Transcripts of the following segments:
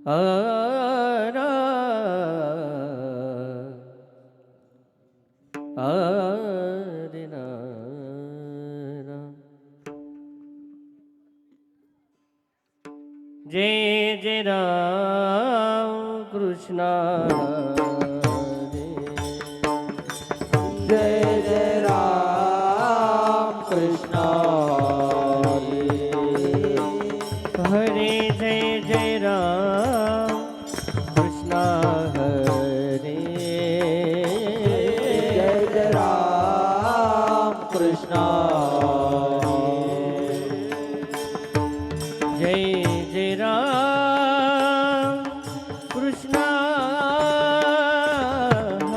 आरा आरे नारा जय जय राम कृष्ण जय जय राम कृष्ण हरे जय जय राम कृष्ण हरे जय जय राम कृष्ण जय जय राम कृष्ण जय जय राम कृष्ण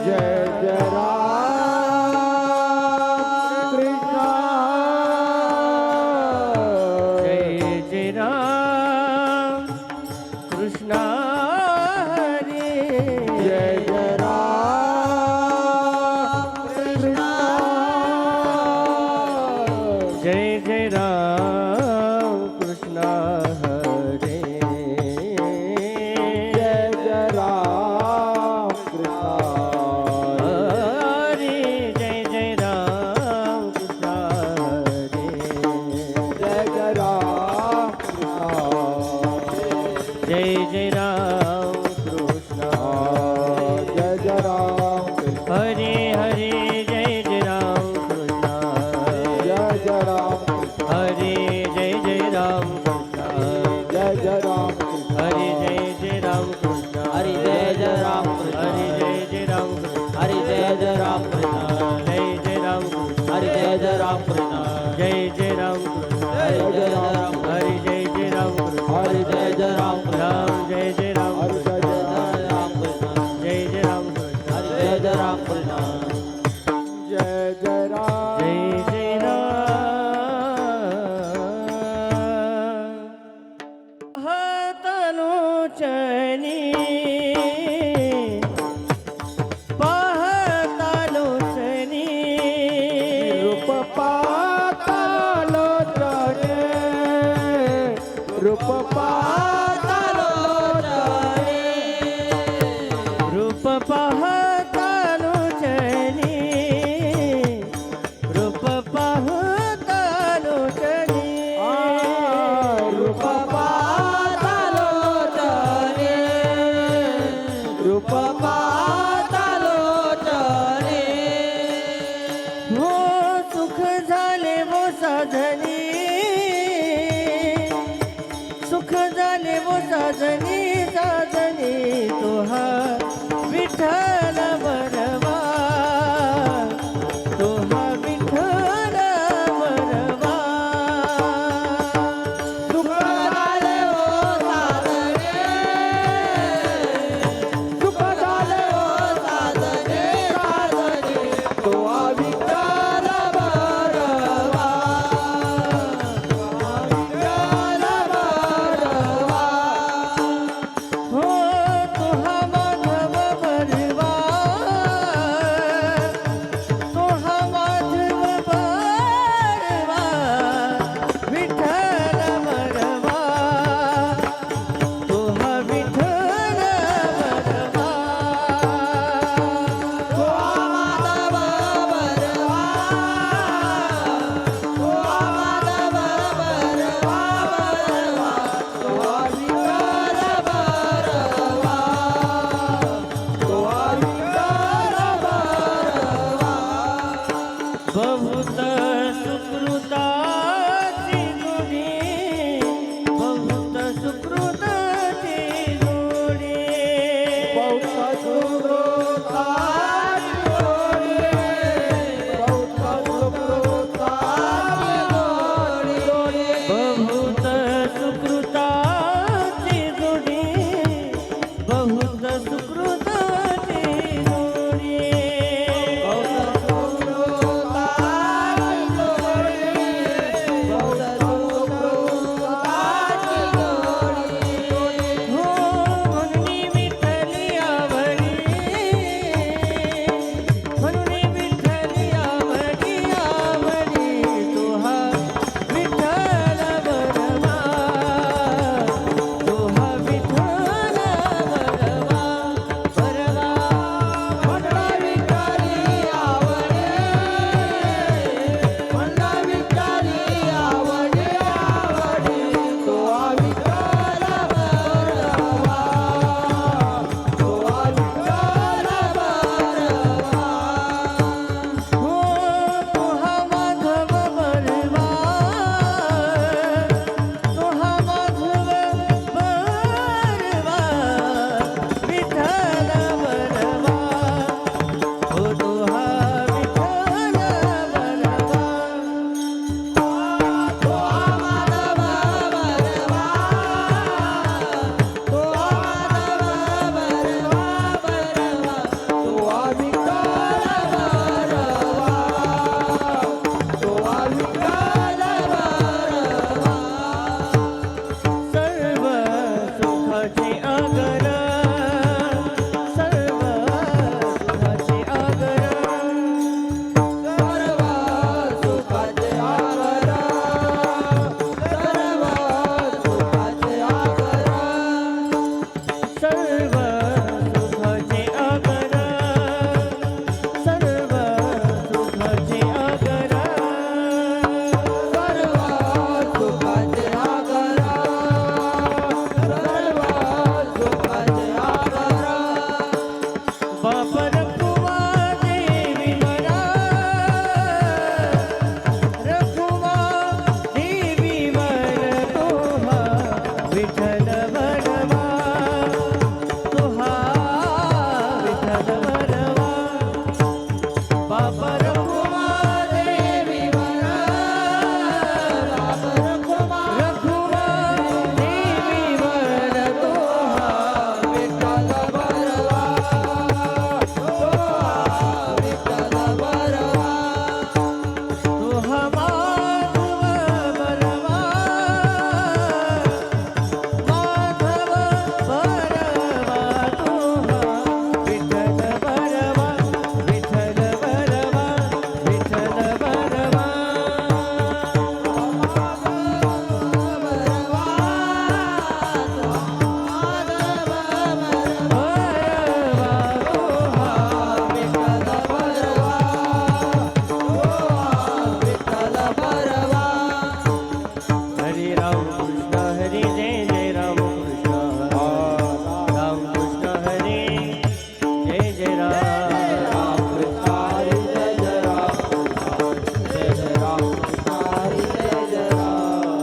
जय जय राम कृष्ण हरे जय जय राम कृष्ण जय जय राम कृष्ण हरे जय जय राम कृष्ण हरे जय जय राम कृष्ण हरे जय जय राम कृष्ण जय जय राम कृष्ण जय जय राम कृष्ण हरे हरे जय जय राम कृष्ण जय जय राम कृष्ण हरे जय जय राम कृष्ण जय जय राम कृष्ण हरे जय जय राम कृष्ण हरि जय जय राम कृष्ण हरे जय जय राम कृष्ण हरि जय जय राम कृष्ण जय जय राम कृष्ण हरि जय जय राम कृष्ण जय जय राम कृष्ण हरि जय राम हरे जय जय राम कृष्ण हरि जय जय राम कृष्ण राम जय जय राम हरि कृष्ण जय जय राम कृष्ण जय जय राम कृष्ण हरि जय जय राम कृष्ण जय जय राम जय जय राम तनु चनी पाहतालो चनी रूप पातालो चणे रूप पातालो चणे रूप पाहतालो चनी रूप पाहतालो चनी रूप पातालो चणे रूप पातालो चणे हो सुख झाले वो साधनी सुख झाले वो साधनी साधनी तो हा विठ्ठल बरवा तो हा विठ्ठल बरवा सुख झाले ओ साधने सुख झाले ओ साधने साधने तो विठ्ठल बरवा विठ्ठल बरवा हो तुहा माधव कृष्ण हरी जय जय राम कृष्ण राम कृष्ण हरी जय जय राम कृष्ण हरी जय जय राम जय जय राम कृष्ण हरी जय जय राम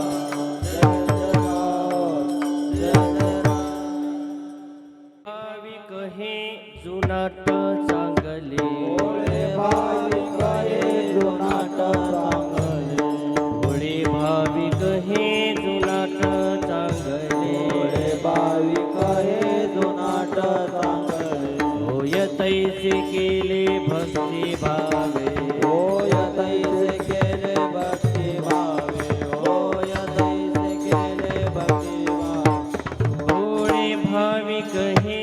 जय जय राम भाविक हे जुनाट चांगले भोळे भाविक हे जुनाट चांगले भोळे भाविक हे जुनाट चांगले भोळे भाविक हे जुनाट चांगले होय तैसे केले भक्ती भावे होय तैसे केले भक्ती भावे होय तैसे केले भक्ती भावे भोळे भाविक हे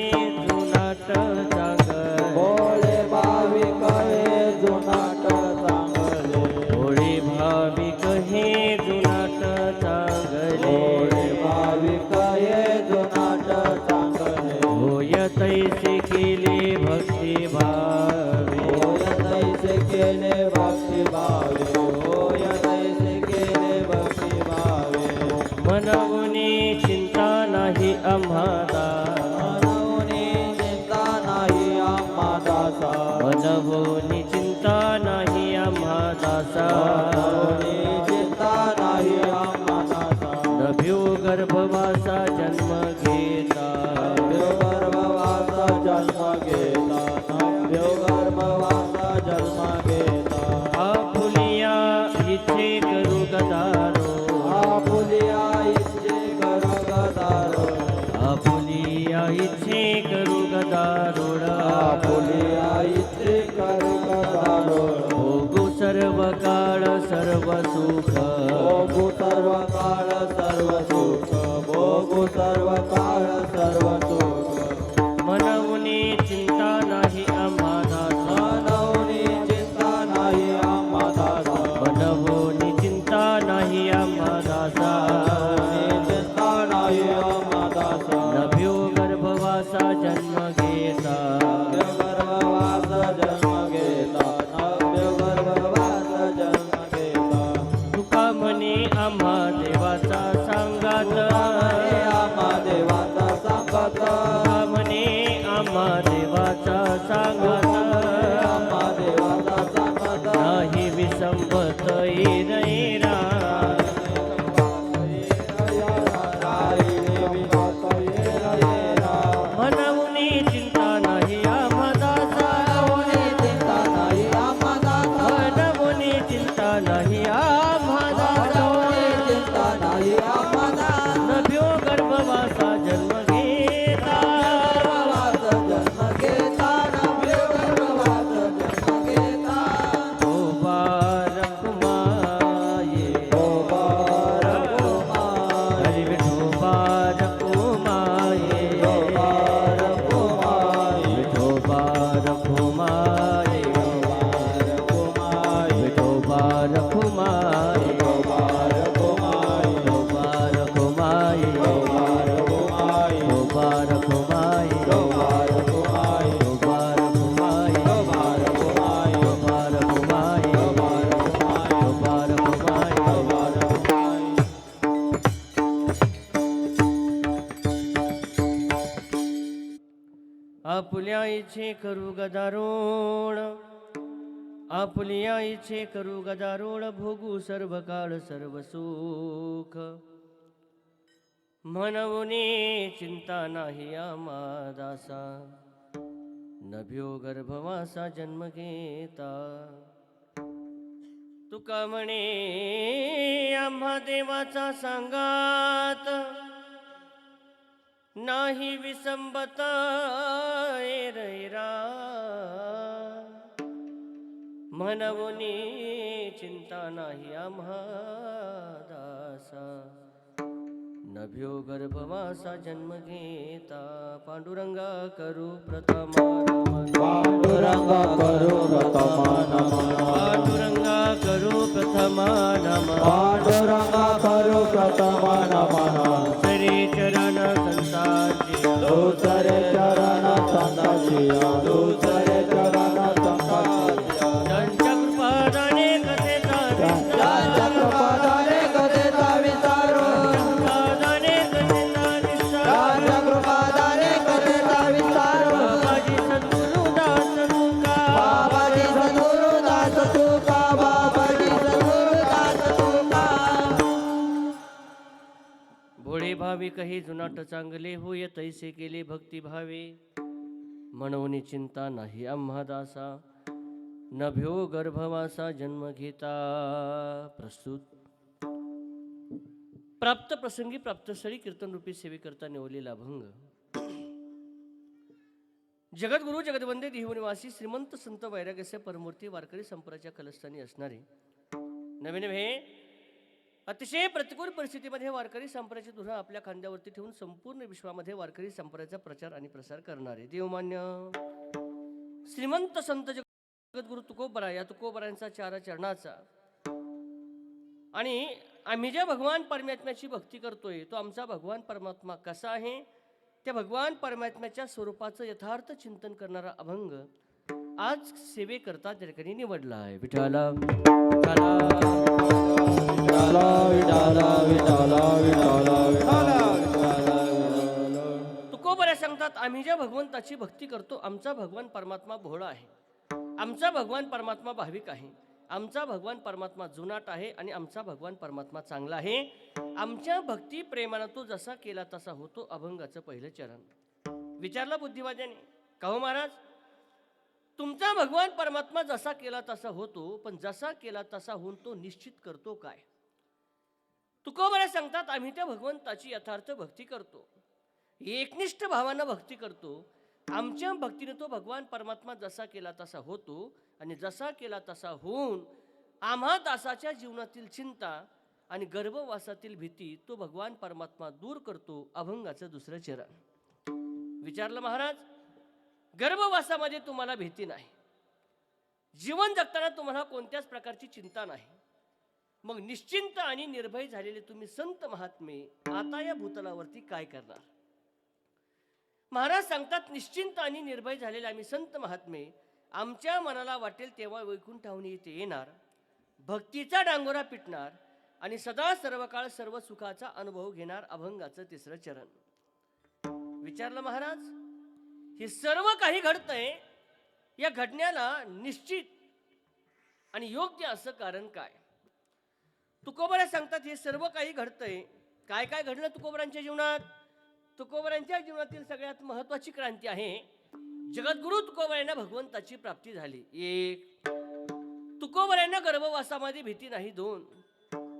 जुनाट चांगले भोळे भाविक हे जुनाट चांगले भोळे भाविक हे जुनाट चांगले भोळे भाविक हे जुनाट चांगले होय तैसे केले भक्ती भावे होय तैसे केले भक्ती भावे होय तैसे केले भक्ती भावे मनवुनी चिंता नाही आम्हाला मनवुनी चिंता नाही आम्हा दासा मनवुनी चिंता नाही आम्हा दासा मनवुनी चिंता नाही आम्हा दासा नभ्यो गर्भवासा जन्म घेता नभ्यो गर्भवासा जन्म घेता नभ्यो गर्भवासा जन्म घेता आपुलिया इच्छे करू गदारो आपुलिया इच्छे कर गदारो आपुलिया इच्छे करू गदारोड आपुलिया इच्छे कर गदारो भोगू सर्व काळ सर्व सुख भोगू सर्व काळ सर्व सुख भोगू सर्व काळ सर्व सुख मनवुनी चिंता नाही आम्हा दासा मनवुनी चिंता नाही आम्हा दासा मनवुनी चिंता नाही आम्हा दासा चिंता नाही आम्हा दासा नभ्यो गर्भवासा जन्म घेता नव्य गर्भवास जन्म घेता नव्य गर्भवास जन्म घेता तुका म्हणे आम्हा देवाचा सांगात हे आम्हा देवाचा सांगत तुका म्हणे आम्हा देवाचा सांगात आम्हा देवाचा सांगत नाही विसंबत येरा मनवुनी चिंता नाही आम्हा दासा मनवुनी चिंता नाही आम्हा दासा नभ्यो गर्भवासा जन्म घेता ओ बारक माये हरी विठो बारक माये विठो बारक माये विठो बारक माये विठो बारक माये विठो बारक माये आपुल्या इच्छे करू गदारोळ आपुल्या इच्छे करू गदारोळ भोगू सर्व काळ सर्व सुख मनवुनी चिंता नाही आम्हा दासा नभ्यो गर्भवासा जन्म घेता तुका म्हणे आम्हा देवाचा सांगात नाही विसंबत एरैरा मनवुनी चिंता नाही आम्हा दासा नभ्यो गर्भवासा जन्म घेता पांडुरंगा करू प्रथमा नमन पांडुरंगा करू प्रथमा नमन पांडुरंगा करू प्रथमा नमन पांडुरंगा करू प्रथमा नमन श्री चरण संतांची दुसरे चरण संतांचिया दुसरे चरण संतांचिया त्यांच्या कृपादाने कथेचा त्यांच्या कृपादाने कथेचा विचार भोळे भावे कही जुनाट चांगले होय तैसे केले भक्ती भावे म्हणून चिंता नाही आम्हा दासा नभ्यो गर्भवासा जन्म घेता. प्रस्तुत प्राप्त प्रसंगी प्राप्तस्थळी कीर्तन रूपी सेवेकरता निवडलेला अभंग. जगद्गुरु जगदवंदे देहनिवासी श्रीमंत संत वैराग्यस्य परमूर्ती वारकरी संप्रदायाच्या कलस्थानी असणारे नवे नवे अतिशय प्रतिकूल परिस्थितीमध्ये वारकरी संप्रदायाची धुरा आपल्या खांद्यावरती ठेवून संपूर्ण विश्वामध्ये वारकरी संप्रदायाचा प्रचार आणि प्रसार करणारे देवमान्य श्रीमंत संत जगद्गुरु तुकोबरा या तुकोबरांचा चार चरणाचा आणि आम्ही ज्या भगवान परमात्म्याची भक्ती करतोय तो आमचा भगवान परमात्मा कसा आहे त्या भगवान परमात्म्याच्या स्वरूपाचं यथार्थ चिंतन करणारा अभंग आज सेवेकरता त्या ठिकाणी निवडला आहे. विठाला विठाला तुकोबऱ्या सांगतात आम्ही ज्या भगवंताची भक्ती करतो आमचा भगवान परमात्मा भोळा आहे, आमचा भगवान परमात्मा भाविक आहे, आमचा भगवान परमात्मा जुनाट आहे आणि आमचा भगवान परमात्मा चांगला आहे. आमच्या भक्ती प्रेमानं तो जसा केला तसा होतो. अभंगाचं पहिलं चरण. विचारलं बुद्धिवाद्याने का हो महाराज तुमचा भगवान परमात्मा जसा केला तसा होतो पण जसा केला तसा होऊन तो निश्चित करतो काय? तुकोबऱ्या सांगतात आम्ही त्या भगवंताची यथार्थ भक्ती करतो, एकनिष्ठ भावानं भक्ती करतो. आमच्या भक्तीने तो भगवान परमात्मा जसा केला तसा होतो आणि जसा केला तसा होऊन आम्हा दासाच्या जीवनातील चिंता आणि गर्भवासातील भीती तो भगवान परमात्मा दूर करतो. अभंगाचं दुसरं चरण. विचारलं महाराज गर्भवासामध्ये तुम्हाला भीती नाही, जीवन जगताना तुम्हाला कोणत्याच प्रकारची चिंता नाही, मग निश्चिंत आणि निर्भय झालेले तुम्ही संत महात्मे आता या भूतलावरती काय करणार? महाराज सांगतात निश्चिंत आणि निर्भय झालेले आम्ही संत महात्मे आमच्या मनाला वाटेल तेव्हा वैकुंठाहून येथे येणार, भक्तीचा डांगोरा पिटणार आणि सदा सर्व काळ सर्व सुखाचा अनुभव घेणार. अभंगाचं तिसरं चरण. विचारलं महाराज हे सर्व काही घडतंय या घडण्याला निश्चित आणि योग्य असं कारण काय? तुकोबऱ्या सांगतात हे सर्व काही घडतंय. काय काय घडलं तुकोबऱ्यांच्या जीवनात? तुकोबऱ्यांच्या जीवनातील सगळ्यात महत्वाची क्रांती आहे जगद्गुरु तुकोबऱ्यांना भगवंताची प्राप्ती झाली. एक, तुकोबऱ्यांना गर्भवासामध्ये भीती नाही. दोन,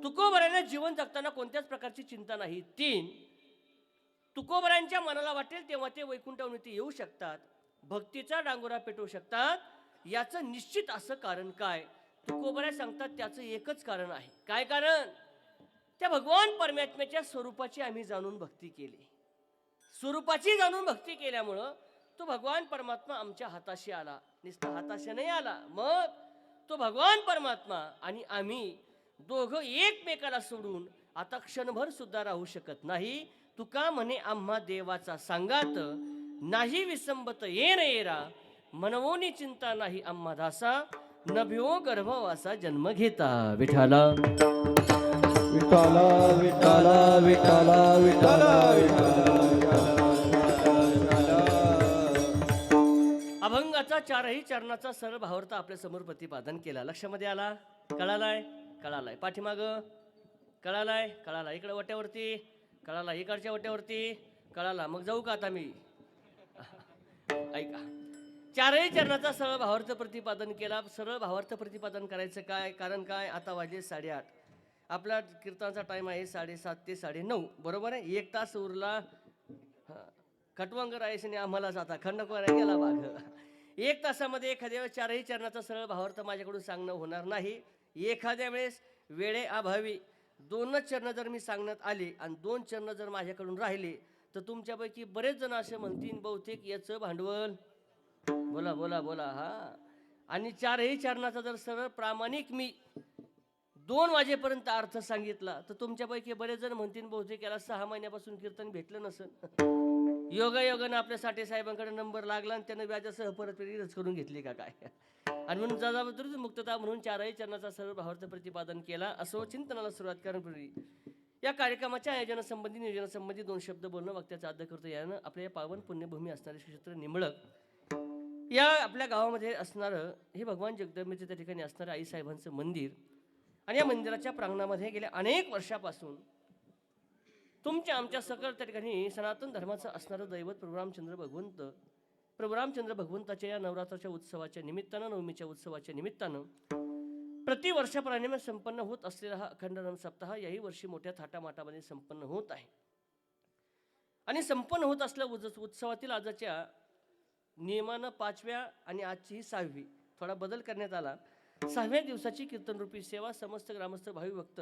तुकोबऱ्यांना जीवन जगताना कोणत्याच प्रकारची चिंता नाही. तीन, तुकोबऱ्यांच्या मनाला वाटेल तेव्हा ते वैकुंठाहून ते येऊ शकतात, भक्तीचा डांगोरा पेटवू शकतात. याचं निश्चित असं कारण काय? तुकोबऱ्या सांगतात त्याचं एकच कारण आहे. काय कारण? त्या भगवान परमात्म्याच्या स्वरूपाची आम्ही जाणून भक्ती केली. स्वरूपाची जाणून भक्ती केल्यामुळं तो भगवान परमात्मा आमच्या हाताशी आला. नुसता हाताशी नाही आला, मग तो भगवान परमात्मा आणि आम्ही दोघं एकमेकाला सोडून आता क्षणभर सुद्धा राहू शकत नाही. तुका म्हणे आम्हा देवाचा सांगात नाही विसंबत येन येरा मनवोनी चिंता नाही आम्हा दासा नभ्यो गर्भवासा जन्म घेता. विठाला विठाला विठाला विठाला विठाला. अभंगाचा चारही चरणाचा सरळ भावार्थ आपल्या समोर प्रतिपादन केला. लक्षामध्ये आला? कळालाय? कळालाय. पाठीमाग कळालाय? कळाला. इकडे वट्यावरती कळाला, इकडच्या वट्यावरती कळाला. मग जाऊ का आता मी? ऐका, चारही चरणाचा सरळ भावार्थ प्रतिपादन केला. सरळ भावार्थ प्रतिपादन करायचं काय? कारण काय? आता वाजले 8:30. आपला कीर्तनाचा टाइम आहे 7:30 ते 9:30. बरोबर आहे. 1 तास उरला. खटवंगर आहे आम्हालाच आता खंडकोर गेला भाग. 1 तासामध्ये एखाद्या वेळेस चारही चरणाचा सरळ भावार्थ माझ्याकडून सांगणं होणार नाही. एखाद्या वेळेस वेळेअभावी 2च चरण जर मी सांगण्यात आले आणि 2 चरण जर माझ्याकडून राहिले तर तुमच्यापैकी बरेच जण असे म्हणतील बहुतेक याचं भांडवल बोला बोला बोला हा. आणि चारही चरणाचा जर सरळ प्रामाणिक मी 2 वाजेपर्यंत अर्थ सांगितला तर तुमच्यापैकी बरेच जण म्हणतील बहुतेक याला 6 महिन्यापासून कीर्तन भेटलं नसेल. योगायोगानं आपल्या साठे साहेबांकडे नंबर लागला आणि त्यानं व्याजासह परतफेडी रद्द करून घेतली का काय? आणि म्हणून जबाबदारी मुक्तता म्हणून चारही चरणाचा सर्व भावार्थ प्रतिपादन केला. असो चिंतनाला सुरुवात करण्यापूर्वी या कार्यक्रमाच्या आयोजनासंबंधी नियोजनासंबंधी 2 शब्द बोलणं वक्त्याचा आदर करतो. यानं आपल्या पावन पुण्यभूमी असणारे क्षेत्र निंबळक या आपल्या गावामध्ये असणारं हे भगवान जगदंबेचं त्या ठिकाणी असणारं आई साहेबांचं मंदिर आणि या मंदिराच्या प्रांगणामध्ये गेल्या अनेक वर्षापासून तुमच्या आमच्या सकल त्या ठिकाणी सनातन धर्माचं असणारं दैवत प्रभू रामचंद्र भगवंताच्या या नवरात्राच्या उत्सवाच्या निमित्तानं, नवमीच्या उत्सवाच्या निमित्तानं प्रतिवर्षाप्रमाणे संपन्न होत असलेला हा अखंड सप्ताह याही वर्षी मोठ्या थाटामाटामध्ये संपन्न होत आहे. आणि संपन्न होत असलेल्या उत्सवातील आजच्या नियमानं 5व्या आणि आजची 6वी थोडा बदल करण्यात आला. 6व्या दिवसाची कीर्तनरूपी सेवा समस्त ग्रामस्थ भावी भक्त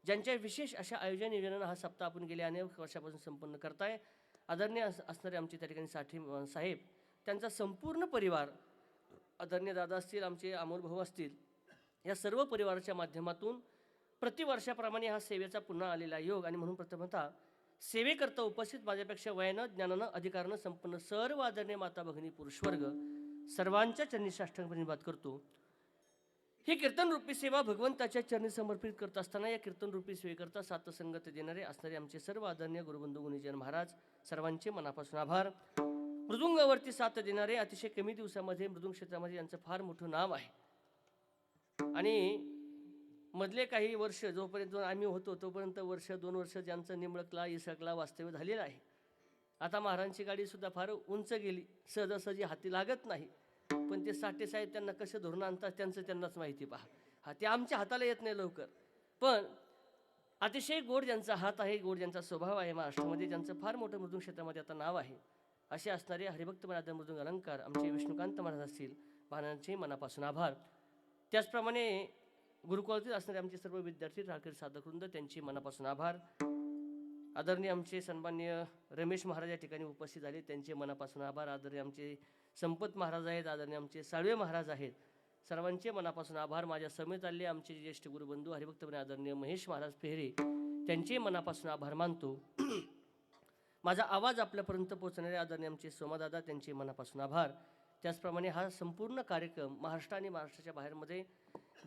ज्यांच्या विशेष अशा आयोजन नियोजनानं हा सप्ताह आपण गेल्या अनेक वर्षापासून संपन्न करताय. आदरणीय असणारे आमचे त्या ठिकाणी साठी साहेब, त्यांचा संपूर्ण परिवार, आदरणीय दादा असतील, आमचे अमोल भाऊ असतील, या सर्व परिवाराच्या माध्यमातून प्रतिवर्षाप्रमाणे हा सेवेचा पुन्हा आलेला योग आणि म्हणून प्रथमतः सेवेकरता उपस्थित माझ्यापेक्षा वयानं, ज्ञानानं, अधिकारानं संपन्न सर्व आदरणीय माता भगिनी पुरुषवर्ग सर्वांच्या चरणी साष्टांग प्रणिपात करतो. ही कीर्तनरूपी सेवा भगवंताच्या चरणी समर्पित करत असताना या कीर्तनरूपी सेवेकरता सातसंगत देणारे असणारे आमचे सर्व आदरणीय गुरुबंधू गुणीजन महाराज सर्वांचे मनापासून आभार. मृदुंगावरती साथ देणारे अतिशय कमी दिवसामध्ये मृदुंग क्षेत्रामध्ये यांचं फार मोठं नाव आहे. आणि मधले काही वर्ष जोपर्यंत आम्ही होतो तोपर्यंत वर्ष 2 वर्ष ज्यांचं निंबळकला इसकला वास्तव्य झालेलं आहे. आता महाराजांची गाडी सुद्धा फार उंच गेली, सहजासहजी हाती लागत नाही. पण ते साठे साहेब त्यांना कसं धरून आणतात त्यांचं त्यांनाच माहिती. पहा, हा ते आमच्या हाताला येत नाही लवकर. पण अतिशय गोड ज्यांचा हात आहे, गोड ज्यांचा स्वभाव आहे महाराष्ट्रामध्ये, ज्यांचं फार मोठं मृदुंग क्षेत्रामध्ये आता नाव आहे, असे असणारे हरिभक्त मराठी मृदुंग अलंकार आमचे विष्णुकांत महाराज असतील, महाराजांचे मनापासून आभार. त्याचप्रमाणे गुरुकुलातील असणारे आमचे सर्व विद्यार्थी, राखीर साधकवृंद, त्यांचे मनापासून आभार. आदरणीय आमचे सन्माननीय रमेश महाराज या ठिकाणी उपस्थित झाले, त्यांचे मनापासून आभार. आदरणीय आमचे संपत महाराज आहेत, आदरणीय आमचे साळवे महाराज आहेत, सर्वांचे मनापासून आभार. माझ्या समेत आले आमचे ज्येष्ठ गुरुबंधू हरिभक्त आदरणीय महेश महाराज पेहरे, त्यांचे मनापासून आभार मानतो. माझा आवाज आपल्यापर्यंत पोहोचणारे आदरणीय आमचे सोमादादा, त्यांचे मनापासून आभार. त्याचप्रमाणे हा संपूर्ण कार्यक्रम महाराष्ट्र आणि महाराष्ट्राच्या बाहेरमध्ये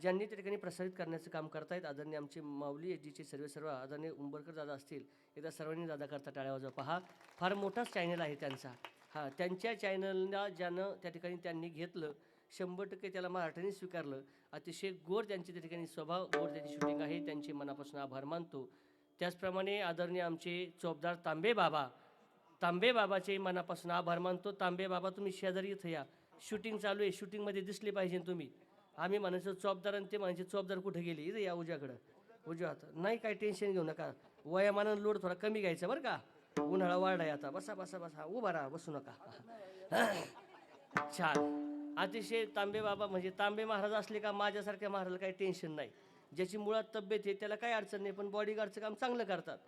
ज्यांनी त्या ठिकाणी प्रसारित करण्याचं काम करतायत, आदरणीय आमचे माऊली एजीचे सर्व आदरणीय उंबरकर दादा असतील, एकदा सर्वांनी दादा करता टाळ्या वाजवा. पहा, फार मोठाच चॅनल आहे त्यांचा. हां, त्यांच्या चॅनलला ज्यानं त्या ठिकाणी त्यांनी घेतलं 100% त्याला मराठीने स्वीकारलं. अतिशय गोड त्यांची त्या ठिकाणी स्वभाव, गोड त्यांची शूटिंग आहे, त्यांचे मनापासून आभार मानतो. त्याचप्रमाणे आदरणीय आमचे चोपदार तांबे बाबाचे मनापासून आभार मानतो. तांबे बाबा, तुम्ही शेजारी इथं या, शूटिंग चालू आहे, शूटिंगमध्ये दिसले पाहिजे तुम्ही. आम्ही म्हणायचो चोपदार, आणि ते म्हणायचे चोपदार कुठे गेले, इथं या उजव्याकडं, उजव्या हात. नाही, काही टेन्शन घेऊ नका, वयामानानं लोड थोडा कमी घ्यायचा बरं का, उन्हाळा वाढाय आता. बसा बसा बसा, उभा राहा, बसू नका. छान. अतिशय तांबे बाबा म्हणजे तांबे महाराज असले का माझ्यासारख्या महाराजला काही टेन्शन नाही. ज्याची मुळात तब्येत आहे त्याला काही अडचण नाही, पण बॉडीगार्डचं काम चांगलं करतात.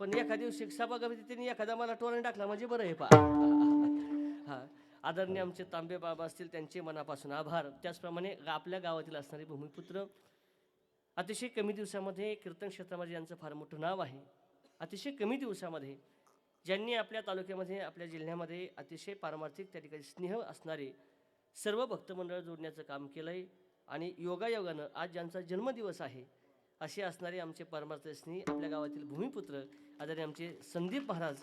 पण एखाद्या दिवशी सभागती त्यांनी एखादा मला टोरण टाकला म्हणजे बरं आहे. पहा, हां, आदरणीय आमचे तांबे बाबा असतील, त्यांचे मनापासून आभार. त्याचप्रमाणे आपल्या गावातील असणारे भूमिपुत्र अतिशय कमी दिवसामध्ये कीर्तन क्षेत्रामध्ये यांचं फार मोठं नाव आहे. अतिशय कमी दिवसामध्ये ज्यांनी आपल्या तालुक्यामध्ये, आपल्या जिल्ह्यामध्ये अतिशय पारमार्थिक त्या ठिकाणी स्नेह असणारे सर्व भक्तमंडळ जोडण्याचं काम केलं आहे. आणि योगायोगानं आज ज्यांचा जन्मदिवस आहे असे असणारे आमचे परमार्थ स्नेही आपल्या गावातील भूमिपुत्र आदरणीय आमचे संदीप महाराज,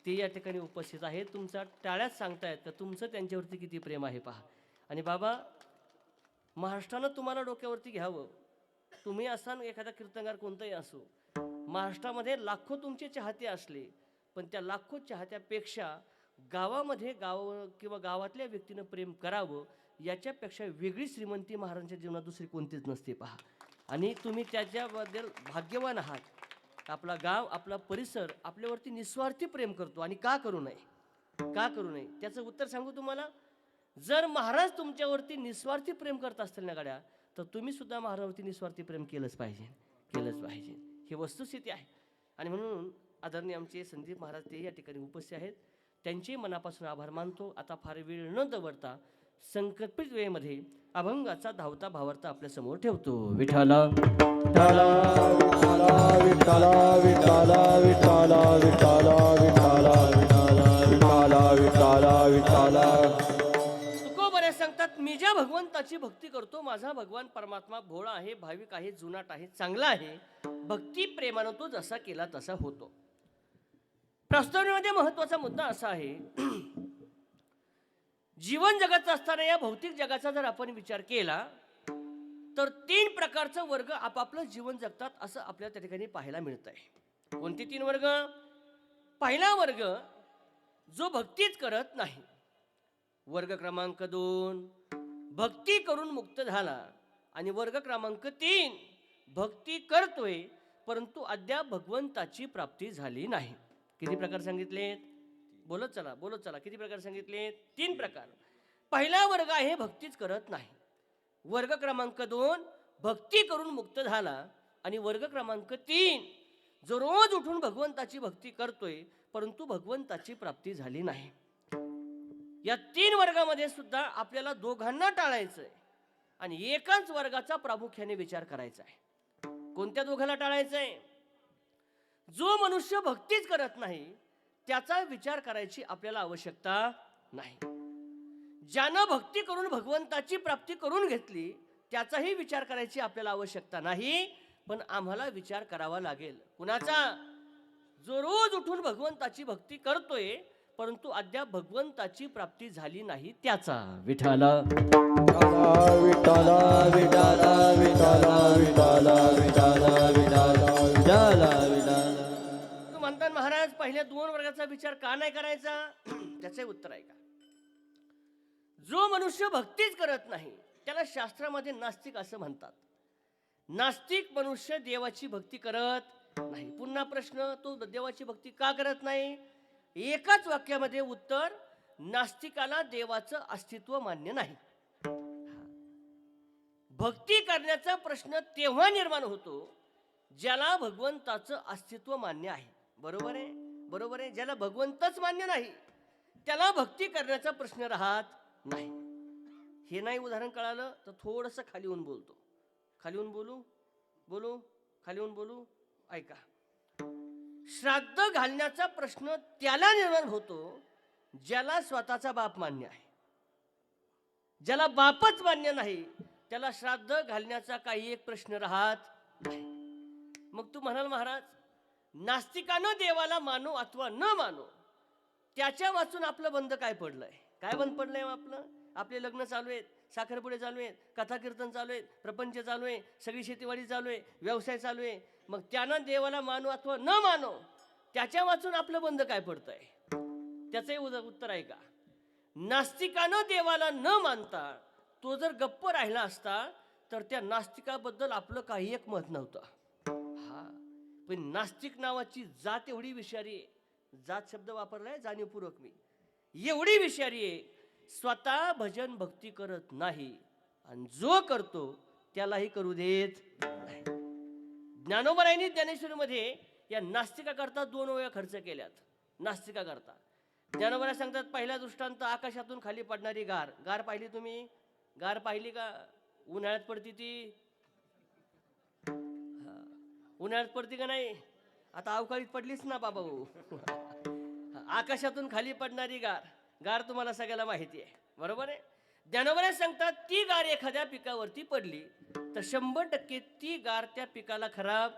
ते या ठिकाणी उपस्थित आहेत. तुमचा टाळ्यात सांगतायत का तुमचं त्यांच्यावरती किती प्रेम आहे. पहा, आणि बाबा, महाराष्ट्रानं तुम्हाला डोक्यावरती घ्यावं. तुम्ही असाल एखादा कीर्तनकार कोणताही असो, महाराष्ट्रामध्ये लाखो तुमचे चाहते असले, पण त्या लाखो चाहत्यापेक्षा गावामध्ये किंवा गावातल्या व्यक्तीनं प्रेम करावं याच्यापेक्षा वेगळी श्रीमंती महाराजांच्या जीवनात दुसरी कोणतीच नसते. पहा, आणि तुम्ही त्याच्याबद्दल भाग्यवान आहात. आपला गाव, आपला परिसर आपल्यावरती निस्वार्थी प्रेम करतो. आणि का करू नये त्याचं उत्तर सांगू तुम्हाला. जर महाराज तुमच्यावरती निस्वार्थी प्रेम करत असतील ना गाड्या, तर तुम्ही सुद्धा महाराजांवरती निस्वार्थी प्रेम केलंच पाहिजे. ही वस्तुस्थिती आहे. आणि म्हणून आदरणीय आमचे संदीप महाराज ते या ठिकाणी उपस्थित आहेत, त्यांचे मनापासून आभार मानतो. आता फार वेळ न दवडता संकल्पित वेळेमध्ये अभंगाचा धावता भावार्थ आपल्या समोर ठेवतो. विठाला विठाला विठाला विठाला विठाला विठाला विठाला विठाला विठाला विठाला. तुकोबरे सांगतात, मी ज्या भगवंताची भक्ती करतो, माझा भगवान परमात्मा भोळा आहे, भाविक आहे, जुनाट आहे, चांगला आहे. भक्ती प्रेमानं तो जसा केला तसा होतो. प्रस्तावनेमध्ये महत्वाचा मुद्दा असा आहे, जीवन जगाचा असताना या भौतिक जगाचा जर आपण विचार केला तर 3 प्रकारचा वर्ग आपापलं जीवन जगतात असं आपल्याला त्या ठिकाणी पाहायला मिळत आहे. कोणते 3 वर्ग? पहिला वर्ग जो भक्तीच करत नाही. वर्ग क्रमांक 2 भक्ती करून मुक्त झाला. आणि वर्ग क्रमांक 3 भक्ती करतोय परंतु अद्याप भगवंताची प्राप्ती झाली नाही. किती प्रकार सांगितलेत? बोलत चला. किती प्रकार सांगितलेत? 3 प्रकार. पहिला वर्ग आहे भक्तीच करत नाही. वर्ग क्रमांक 2 भक्ती करून मुक्त झाला. आणि वर्ग क्रमांक 3 जो रोज उठून भगवंताची भक्ती करतोय परंतु भगवंताची प्राप्ती झाली नाही. या 3 वर्गामध्ये सुद्धा आपल्याला दोघांना टाळायचंय आणि एकाच वर्गाचा प्रामुख्याने विचार करायचा आहे. कोणत्या दोघांना टाळायचंय? जो मनुष्य भक्तीच करत नाही त्याचा विचार करायची आपल्याला आवश्यकता नाही. ज्यानं भक्ती करून भगवंताची प्राप्ती करून घेतली त्याचाही विचार करायची आपल्याला आवश्यकता नाही. पण आम्हाला विचार करावा लागेल कुणाचा? जो रोज उठून भगवंताची भक्ती करतोय परंतु अद्याप भगवंताची प्राप्ती झाली नाही त्याचा. विठ्ठल विठ्ठल विठ्ठल विठ्ठल विठ्ठल विठ्ठल विठ्ठल विठ्ठल. तू म्हणतात महाराज पहिल्या 2 वर्गाचा विचार का नाही करायचा? त्याचे उत्तर आहे का? जो मनुष्य भक्तीच करत नाही त्याला शास्त्रामध्ये नास्तिक असं म्हणतात. नास्तिक मनुष्य देवाची भक्ती करत नाही. पुन्हा प्रश्न, तो देवाची भक्ती का करत नाही? एकाच वाक्यामध्ये उत्तर, नास्तिकाला देवाचं अस्तित्व मान्य नाही. भक्ती करण्याचा प्रश्न तेव्हा निर्माण होतो ज्याला भगवंताचं अस्तित्व मान्य आहे. बरोबर आहे? बरोबर आहे. ज्याला भगवंतच मान्य नाही त्याला भक्ती करण्याचा प्रश्न राहत नाही. हे नाही उदाहरण कळालं तर थोडंसं खाली होऊन बोलतो. खाली होऊन बोलू खाली होऊन बोलू. ऐका. श्राद्ध घालण्याचा प्रश्न त्याला निर्माण होतो ज्याला स्वतःचा बाप मान्य आहे. ज्याला बापच मान्य नाही त्याला श्राद्ध घालण्याचा काही एक प्रश्न राहत नाही. मग तू म्हणाल महाराज नास्तिकानं देवाला मानो अथवा न मानो त्याच्या वाचून आपलं बंद काय पडलंय? काय बंद पडलंय आपलं? आपले लग्न चालू आहेत, साखरपुडे चालू आहेत, कथा कीर्तन चालू आहेत, प्रपंच चालू आहे, सगळी शेतीवाडी चालू आहे, व्यवसाय चालू आहे. मग त्यानं देवाला मानो अथवा न मानो त्याच्या वाचून आपलं बंद काय पडतंय? त्याचंही उत्तर आहे का? नास्तिकानं देवाला न मानता तो जर गप्प राहिला असता तर त्या नास्तिकाबद्दल आपलं काही एक मत नव्हतं. हा, पण नास्तिक नावाची जात एवढी विषारी आहे. जात शब्द वापरलाय जाणीवपूर्वक मी. एवढी विषारी आहे, स्वतः भजन भक्ती करत नाही आणि जो करतो त्यालाही करू देत नाही. ज्ञानोबरायांनी ज्ञानेश्वरीमध्ये या नास्तिकाकरता 2 वेळा खर्च केल्यात. नास्तिकाकरता ज्ञानोबराय सांगतात पहिला दृष्टांत आकाशातून खाली पडणारी गार. गार पाहिली तुम्ही? गार पाहिली का? उन्हाळ्यात पडती ती. उन्हाळ्यात पडती का नाही? आता अवकाळीत पडलीच ना बाबा. आकाशातून खाली पडणारी गार. गार तुम्हाला सगळ्याला माहिती आहे. बरोबर आहे? ज्ञानोबराय सांगतात ती गार एखाद्या पिकावरती पडली तर 100% ती गार त्या पिकाला खराब.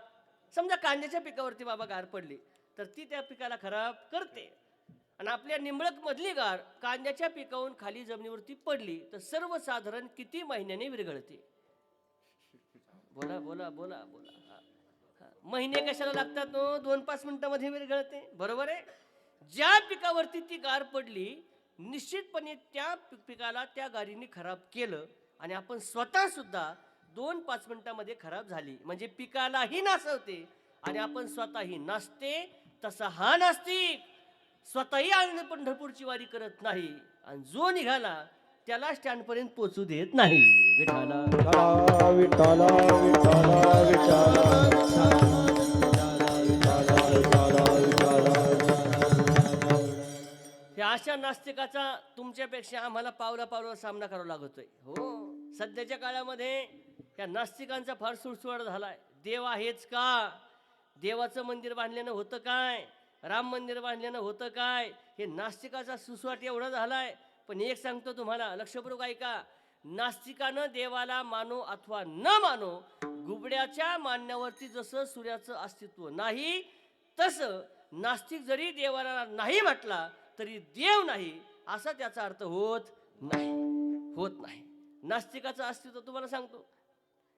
समजा कांद्याच्या पिकावरती बाबा गार पडली तर ती त्या पिकाला खराब करते. आणि आपल्या निंबळक मधली गार कांद्याच्या पिकावरून खाली जमिनीवरती पडली तर सर्वसाधारण किती महिन्याने विरघळते? बोला बोला बोला बोला. महिने कशाला लागतात? 2-5 मिनिटांमध्ये विरघळते. बरोबर आहे? ज्या पिकावरती ती गार पडली निश्चितपणे त्या पिकाला त्या गारीने खराब केलं आणि आपण स्वतः सुद्धा 2-5 मिनिटांमध्ये खराब झाली म्हणजे पिकालाही नासवते आणि आपण स्वतःही नासते. तसा हा नास्तिक स्वतःही आनंद पंढरपूरची वारी करत नाही आणि जो निघाला त्याला स्टँडपर्यंत पोहोचू देत नाही. विठ्ठला विठ्ठल विठ्ठल विठ्ठल. या अशा नास्तिकाचा तुमच्यापेक्षा आम्हाला पावला सामना करावा लागतोय. हो, सध्याच्या काळामध्ये या नास्तिकांचा फार सुळसुळाट झालाय. देव आहेच का? देवाचं मंदिर बांधल्यानं होतं काय? राम मंदिर बांधल्यानं होतं काय? हे नास्तिकाचा सुसवाट एवढा झालाय. पण एक सांगतो तुम्हाला, लक्षपूर्वक ऐका. नास्तिकानं देवाला मानो अथवा न मानो गुबड्याच्या मानण्यावरती जसं सूर्याचं अस्तित्व नाही तसं नास्तिक जरी देवाला नाही म्हटला तरी देव नाही असा त्याचा अर्थ होत नाही. नास्तिकाचं अस्तित्व तुम्हाला सांगतो.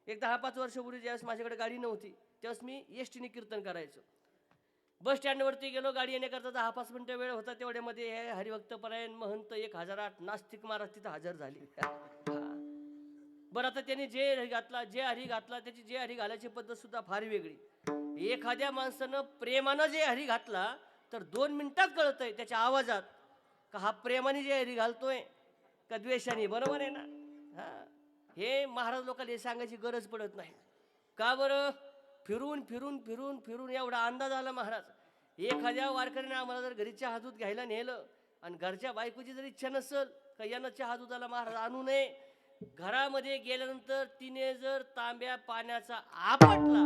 एक 10-5 वर्षापूर्वी ज्यावेळेस माझ्याकडे गाडी नव्हती त्यावेळेस मी एसटीने कीर्तन करायचो. बस स्टँडवरती गेलो, गाडी येण्याकरता 10-5 मिनिटं वेळ होता. तेवढ्यामध्ये हे हरिभक्तपरायण महंत 1008 नास्तिक महाराज तिथं हजर झाली. बरं, आता त्याने जे हरी घातला त्याची जे हरी घालायची पद्धत सुद्धा फार वेगळी. एखाद्या माणसानं प्रेमानं जे हरी घातला तर 2 मिनिटात कळतंय त्याच्या आवाजात का हा प्रेमाने जे हरी घालतोय का द्वेषाने. बरोबर आहे ना? हा, हे महाराज लोकांना हे सांगायची गरज पडत नाही. का बरं? फिरून फिरून फिरून फिरून एवढा अंदाज आला महाराज. एखाद्या वारकऱ्याने आम्हाला जर घरी चहा दूध घ्यायला नेलं आणि घरच्या बायकोची जर इच्छा नसेल का यानं चहा दुधाला महाराज आणू नये, घरामध्ये गेल्यानंतर तिने जर तांब्या पाण्याचा आपटला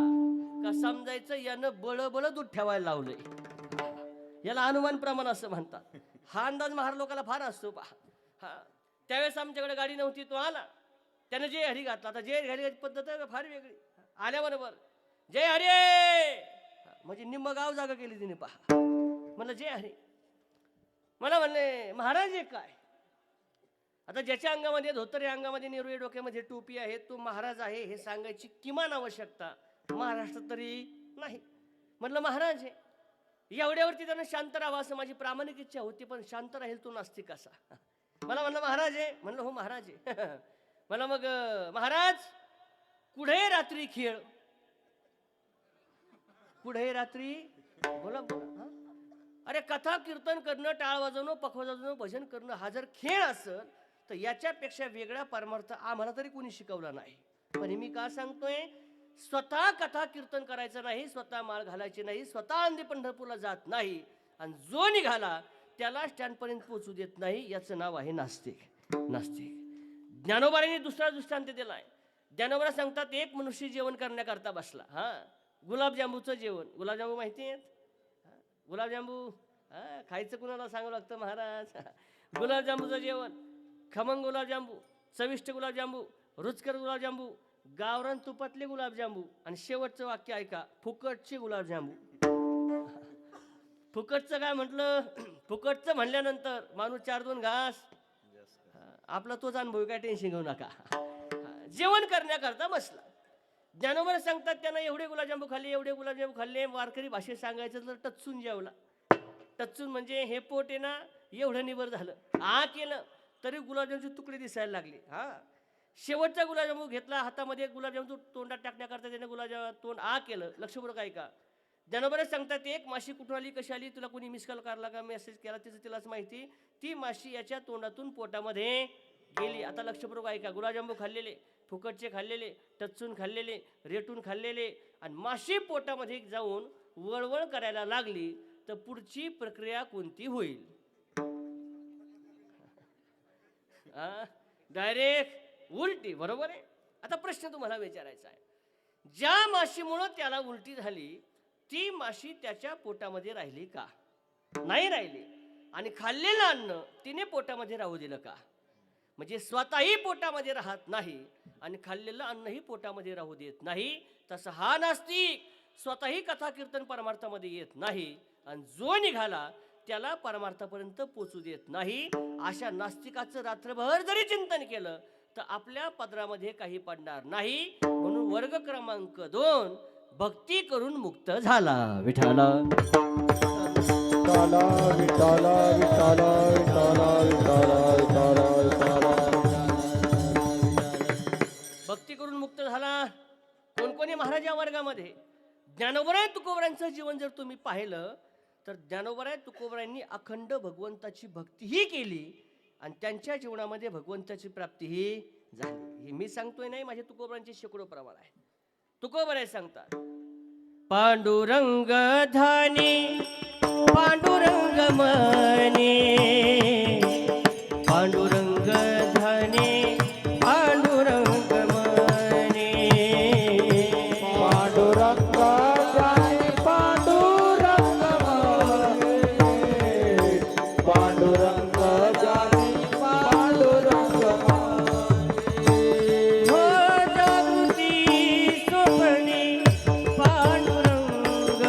का समजायचं यानं बळ दूध ठेवायला लावलंय. याला अनुमान प्रमाण असं म्हणतात. हा अंदाज महाराज लोकांना फार असतो पहा. हा, त्यावेळेस आमच्याकडे गाडी नव्हती, तो आला, त्यानं जे हरी घातला. आता जे हरी घातली पद्धत आहे फार वेगळी. आल्याबरोबर जय हरे म्हणजे निम्म गाव जागा केली तिने पहा. म्हणलं जय हरे. मला म्हणले महाराज हे काय? आता ज्याच्या अंगामध्ये धोतर आहे, अंगामध्ये निरुळे, डोक्यामध्ये टोपी आहे, तो महाराज आहे हे सांगायची किमान आवश्यकता महाराष्ट्रात तरी नाही. म्हणलं महाराज आहे. एवढ्यावरती त्यानं शांत राहावं असं माझी प्रामाणिक इच्छा होती, पण शांत राहील तो नास्तिक असा. मला म्हणलं महाराज आहे. म्हणलं हो महाराज आहे. मला मग महाराज कुठे रात्री खेळ? कुठे रात्री? बोला बोला. अरे कथा कीर्तन करणं, टाळ वाजवणं, पख वाजवणं, भजन करणं हा जर खेळ असेल तर याच्यापेक्षा वेगळा परमार्थ आम्हाला तरी कोणी शिकवला नाही. पण मी का सांगतोय? स्वतः कथा कीर्तन करायचं नाही, स्वतः माळ घालायची नाही, स्वतः अंधी पंढरपूरला जात नाही आणि जो निघाला त्याला स्टँडपर्यंत पोहोचू देत नाही, याचं नाव आहे नास्तिक. नास्तिक. ज्ञानोबांनी दुसरा दृष्टांत दिलाय. ज्ञानोबा सांगतात एक मनुष्य जेवण करण्याकरता बसला. हा, गुलाबजांबूचं जेवण. गुलाबजांबू माहिती आहेत? गुलाबजांबू खायचं कुणाला सांगावं लागतं महाराज. गुलाबजांबूचं जेवण, खमंग गुलाबजांबू, चविष्ट गुलाबजांबू, रुचकर गुलाबजांबू, गावरान तुपातले गुलाबजांबू आणि शेवटचं वाक्य ऐका, फुकटचे गुलाबजांबू. फुकटचं काय म्हटलं? फुकटचं म्हणल्यानंतर माणूस 4-2 घास आपला तोच अनुभव, काय टेन्शन घेऊ नका. जेवण करण्याकरता बसला. ज्ञानोबा सांगतात त्यानं एवढे गुलाबजांबू खाल्ले, एवढे गुलाबजांबू खाल्ले. वारकरी भाषेत सांगायचं तर टच्चून जेवला. टच्चून म्हणजे हे पोट आहे ना एवढं निबर झालं. केलं तरी गुलाबजामचे तुकडे दिसायला लागले. हा, शेवटचा गुलाबजांबू घेतला हातामध्ये, गुलाबजामू तोंडात टाकण्याकरता त्याने तोंड केलं. लक्षपूर्वक ऐका. ज्ञानोबा सांगतात एक माशी कुठून आली, कशी आली, तुला कोणी मिस कॉल करला का, मेसेज केला, तिचं तिलाच माहिती. ती माशी याच्या तोंडातून पोटामध्ये गेली. आता लक्षपूर्वक ऐका. गुलाबजांबू खाल्लेले, फुकटचे खाल्लेले, टच्चून खाल्लेले, रेटून खाल्लेले आणि माशी पोटामध्ये जाऊन वळवळ करायला लागली तर पुढची प्रक्रिया कोणती होईल? डायरेक्ट उलटी. बरोबर आहे. आता प्रश्न तुम्हाला विचारायचा आहे, ज्या माशीमुळं त्याला उलटी झाली ती माशी त्याच्या पोटामध्ये राहिली का? नाही राहिली. आणि खाल्लेलं अन्न तिने पोटामध्ये राहू दिलं का? म्हणजे स्वतःही पोटामध्ये राहत नाही आणि खाल्लेलं अन्नही पोटामध्ये राहू देत नाही. तसं हा नास्तिक स्वतःही कथा कीर्तन परमार्थामध्ये येत नाही आणि जो निघाला त्याला परमार्थापर्यंत पोचू देत नाही. अशा नास्तिकाचं रात्रभर जरी चिंतन केलं तर आपल्या पदरामध्ये काही पडणार नाही. म्हणून वर्ग क्रमांक 2 भक्ती करून मुक्त झाला. विठाला विठाला विठाला विठाला विठाला विठाला विठाला. भक्ती करून मुक्त झाला. कोणकोणी महाराज या वर्गामध्ये ज्ञानोबराय तुकोबरायांचं जीवन जर तुम्ही पाहिलं तर ज्ञानोबराय तुकोबरायांनी अखंड भगवंताची भक्तीही केली आणि त्यांच्या जीवनामध्ये भगवंताची प्राप्तीही झाली. हे मी सांगतोय नाही, माझे तुकोबरायांचे शेकडो प्रमाण आहे. तुकोबराय सांगतात पांडुरंग धानी पांडुरंग मनी, पांडुरंग धानी पांडुरंग मनी, पांडुरंग जाने पांडुरंग मनी, पांडुरंग जाने पांडुरंग मनी. हो जागृती स्वप्नी पांडुरंग,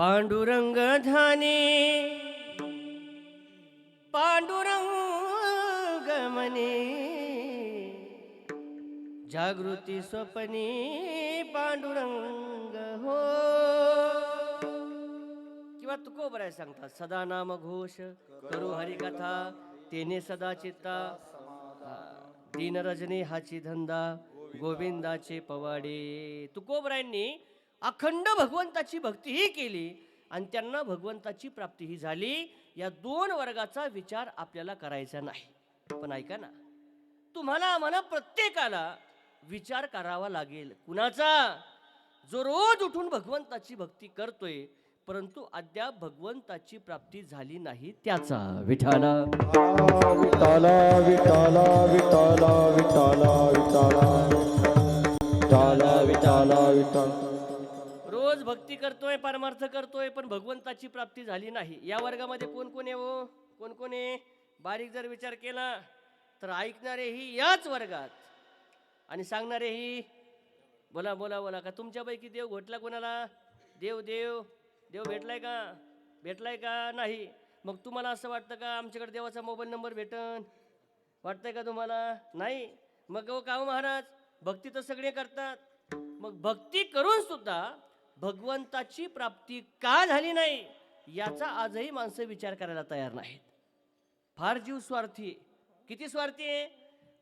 पांडुरंग ध्यानी पांडुरंग मनी जागृती स्वप्नी पांडुरंग हो. किंवा तुकोबराय सांगतात सदा नाम घोष करू हरिकथा तेने सदा चित्ता दीन रजनी हाची धंदा गोविंदाचे पवाडे. तुकोबरायांनी अखंड भगवंताची भक्तीही केली आणि त्यांना भगवंताची प्राप्तीही झाली. या दोन वर्गाचा विचार आपल्याला करायचा नाही. पण ऐका ना, तुम्हाला आम्हाला प्रत्येकाला विचार करावा लागेल. कुणाचा? जो रोज उठून भगवंताची भक्ती करतोय परंतु अद्याप भगवंताची प्राप्ती झाली नाही त्याचा. विठाला विठाला विठाला विठाला विठाला विठाला विठाला विठाला. रोज भक्ती करतोय परमार्थ करतोय पण भगवंताची प्राप्ती झाली नाही. या वर्गामध्ये कोण कोण आहे हो? कोण कोण आहे? बारीक जर विचार केला तर ऐकणारेही याच वर्गात आणि सांगणारेही. बोला बोला बोला. का तुमच्यापैकी देव घोटला कोणाला? देव देव देव भेटलाय का? भेटलाय का नाही? मग तुम्हाला असं वाटतं का आमच्याकडे देवाचा मोबाईल नंबर भेटन? वाटतंय का तुम्हाला? नाही. मग हो का हो महाराज, भक्ती तर सगळे करतात. मग भक्ती करून सुद्धा भगवंताची प्राप्ती का झाली नाही याचा आजही माणसं विचार करायला तयार नाहीत. फार जीव स्वार्थी आहे. किती स्वार्थी आहे?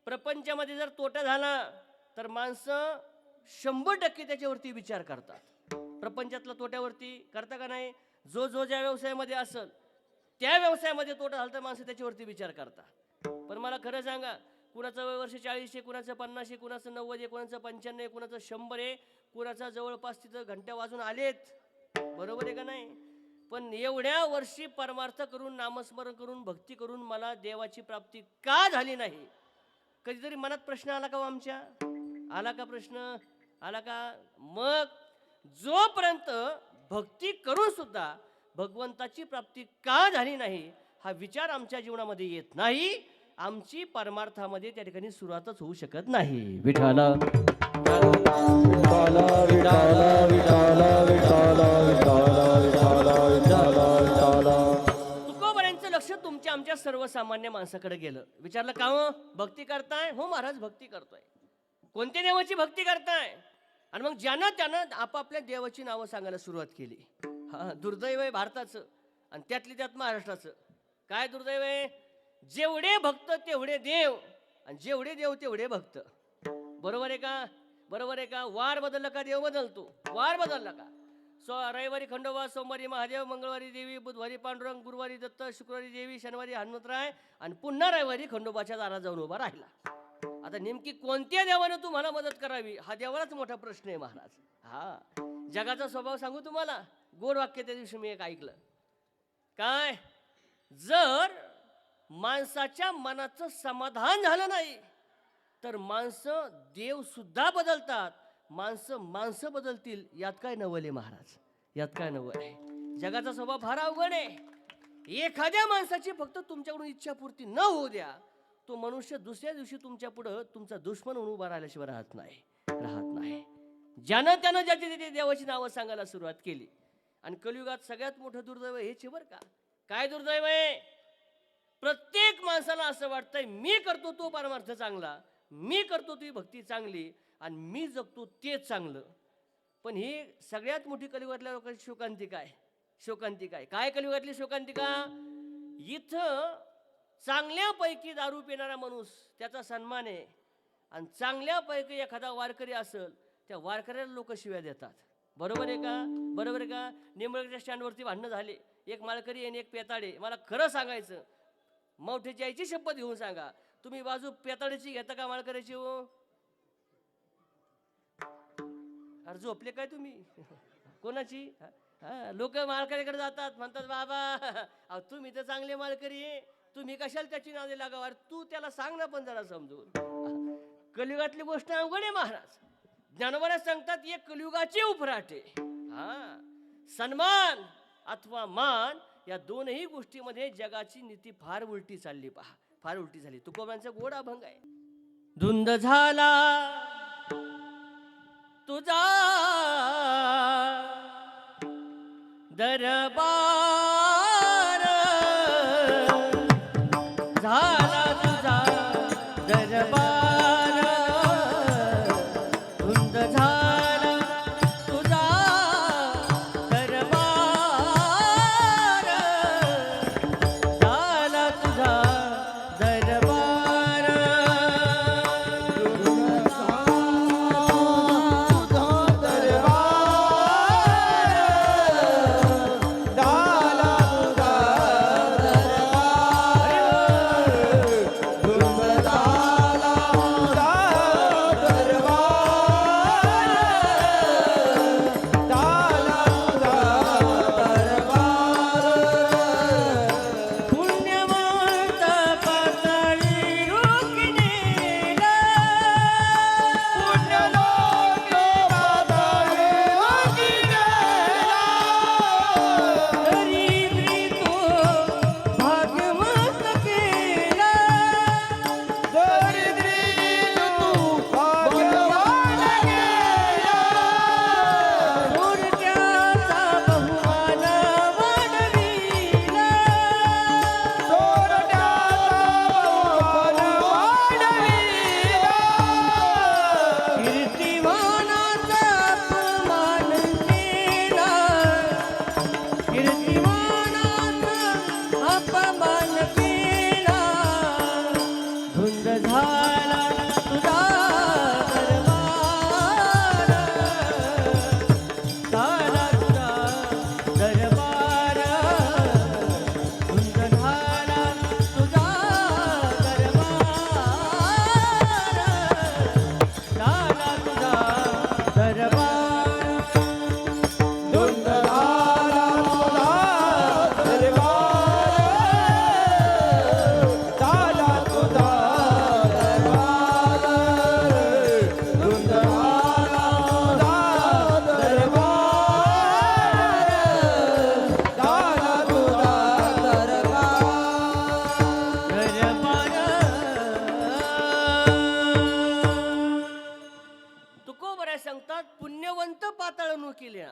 प्रपंचामध्ये जर तोटा झाला तर माणसं 100% त्याच्यावरती विचार करतात. प्रपंचातल्या तोट्यावरती करता का नाही? जो जो ज्या व्यवसायामध्ये असेल त्या व्यवसायामध्ये तोटा झाला तर माणसं त्याच्यावरती विचार करतात. पण मला खरं सांगा, कुणाचं वय वर्ष 40 आहे, कुणाचं 50 आहे, कुणाचं 90 आहे, कुणाचं 95 आहे, कुणाचं 100 आहे, कुणाचा जवळपास तिथं घंट्या वाजून आलेत. बरोबर आहे का नाही? पण एवढ्या वर्षी परमार्थ करून नामस्मरण करून भक्ती करून मला देवाची प्राप्ती का झाली नाही? कधीतरी मनात प्रश्न आला का हो आमच्या? आला का प्रश्न? आला का? मग जोपर्यंत भक्ती करून सुद्धा भगवंताची प्राप्ती का झाली नाही हा विचार आमच्या जीवनामध्ये येत नाही, आमची परमार्थामध्ये त्या ठिकाणी सुरुवातच होऊ शकत नाही. विठाला विठाला विठाला विठाला विठाला विठाला विठाला विठाला विठाला. तुकोबरायांचं लक्ष तुमच्या आमच्या सर्वसामान्य माणसाकडे गेलं. विचारलं का हो भक्ती करताय? हो महाराज भक्ती करतोय. कोणत्या देवाची भक्ती करताय? आणि मग ज्यानं त्यानं आपापल्या देवाची नावं सांगायला सुरुवात केली. हा दुर्दैव आहे भारताचं आणि त्यातली त्यात महाराष्ट्राचं. काय दुर्दैव आहे? जेवढे भक्त तेवढे देव आणि जेवढे देव तेवढे भक्त. बरोबर आहे का? बरोबर आहे का? वार बदलला का देव बदलतो? वार बदलला का? रविवारी खंडोबा, सोमवारी महादेव, मंगळवारी देवी, बुधवारी पांडुरंग, गुरुवारी दत्त, शुक्रवारी देवी, शनिवारी हनुमंतराय आणि पुन्हा रविवारी खंडोबाच्या दारात जाऊन उभा राहिला. आता नेमकी कोणत्या देवाने तुम्हाला मदत करावी हा देवालाच मोठा प्रश्न आहे महाराज. हा जगाचा स्वभाव सांगू तुम्हाला. गोड वाक्य त्या दिवशी मी एक ऐकलं. काय? जर माणसाच्या मनाचं समाधान झालं नाही तर माणसं देव सुद्धा बदलतात. माणसं बदलतील यात काय नवल आहे महाराज? यात काय नवल आहे? जगाचा स्वभाव फार अवघड आहे. एखाद्या माणसाची फक्त तुमच्याकडून इच्छापूर्ती न होऊ द्या, तो मनुष्य दुसऱ्या दिवशी तुमच्या पुढं तुमचा दुश्मन म्हणून उभा राहिल्याशिवाय राहत नाही. ज्यानं त्यानं ज्याची त्याची देवाची नावं सांगायला सुरुवात केली. आणि कलियुगात सगळ्यात मोठं दुर्दैव हेच बरं का. काय दुर्दैव आहे? प्रत्येक माणसाला असं वाटतंय मी करतो तो परमार्थ चांगला, मी करतो ती भक्ती चांगली आणि मी जगतो तेच चांगलं. पण ही सगळ्यात मोठी कलियुगातल्या लोकांची शोकांतिका आहे. शोकांतिका आहे. काय कलियुगातली शोकांतिका? इथं चांगल्यापैकी दारू पिणारा माणूस त्याचा सन्मान आहे आणि चांगल्यापैकी एखादा वारकरी असेल त्या वारकऱ्याला लोक शिव्या देतात. बरोबर आहे का? बरोबर आहे का? निंबळच्या स्टँडवरती भांडणं झाले. एक माळकरी आणि एक पेताडे. मला खरं सांगायचं, मौठ्याची आईची शपथ घेऊन सांगा, तुम्ही बाजू पेताडीची घेता का माळकऱ्याची? हो अरे झोपले काय तुम्ही? कोणाची? लोक माळकऱ्याकडे जातात, म्हणतात बाबा अहो तुम्ही तर चांगले माळकरी आहे, तुम्ही कशाला त्याची नावे लागाव? अरे तू त्याला सांग ना पण जरा समजून. कलियुगातली गोष्ट अवघड आहे महाराज. ज्ञानोबा सांगतात एक कलियुगाची उफराटे. हा सन्मान अथवा मान या दोनही गोष्टीमध्ये जगाची नीती फार उलटी चालली. पहा फार उलटी झाली. तुकोबांचा गोड अभंग आहे. धुंद झाला तुझा दरबार झाला तुझा दरबार धुंद झाला तुझा दरबार झाला तुझा दरबार पुण्यवंत पाताळी रोखणेला दरिद्री तो भाग्यवंत केला चोरट्याचा बहुमान वाढविला कीर्तिमानाचा अपमान केला कीर्तिमानाचा अपमान केला धुंद झाला तुझा दरबार झाला तुझा दरबार धुंद झाला तुझा दरबार झाला तुझा दरबार तुकोबऱ्या सांगतात पुण्यवंत पाताळणू केल्या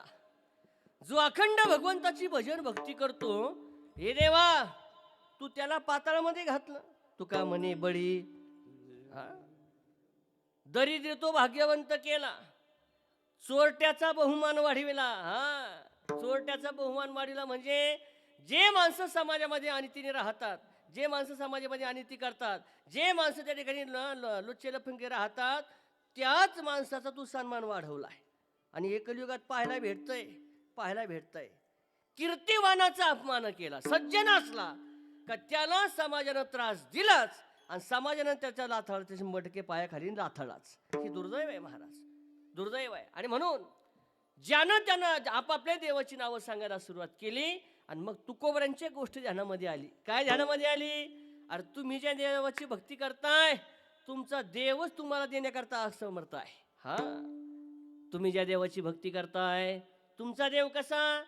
जो अखंड भगवंताची भजन भक्ती करतो हे देवा तू त्याला पाताळामध्ये घातलं तुका म्हणे बळी हा? दरिद्र तो भाग्यवंत केला चोरट्याचा बहुमान वाढविला हा चोरट्याचा बहुमान वाढविला म्हणजे जे माणसं समाजामध्ये अनितीने राहतात जे माणसं समाजामध्ये अनिती करतात जे माणसं त्या ठिकाणी लुच्चे लफंगे राहतात त्याच माणसाचा तू सन्मान वाढवलाय आणि हे कलियुगात पाहायला भेटतंय कीर्तिवानाचा अपमान केला सज्जन असला का त्याला समाजानं त्रास दिलाच आणि समाजानं त्याच्या लाथाळाचे 100% पायाखाली लाथाळाच ही दुर्दैव आहे महाराज दुर्दैव आहे आणि म्हणून ज्यानं त्यानं आपापल्या देवाची नावं सांगायला सुरुवात केली आणि मग तुकोबऱ्यांच्या गोष्टी ध्यानामध्ये आली काय ध्यानामध्ये आली अरे तुम्ही ज्या देवाची भक्ती करताय तुमचा देवच तुम्हाला देण्याकरता असमर्थ आहे हा तुम्ही ज्या देवाची भक्ती करताय तुमचा देव कसा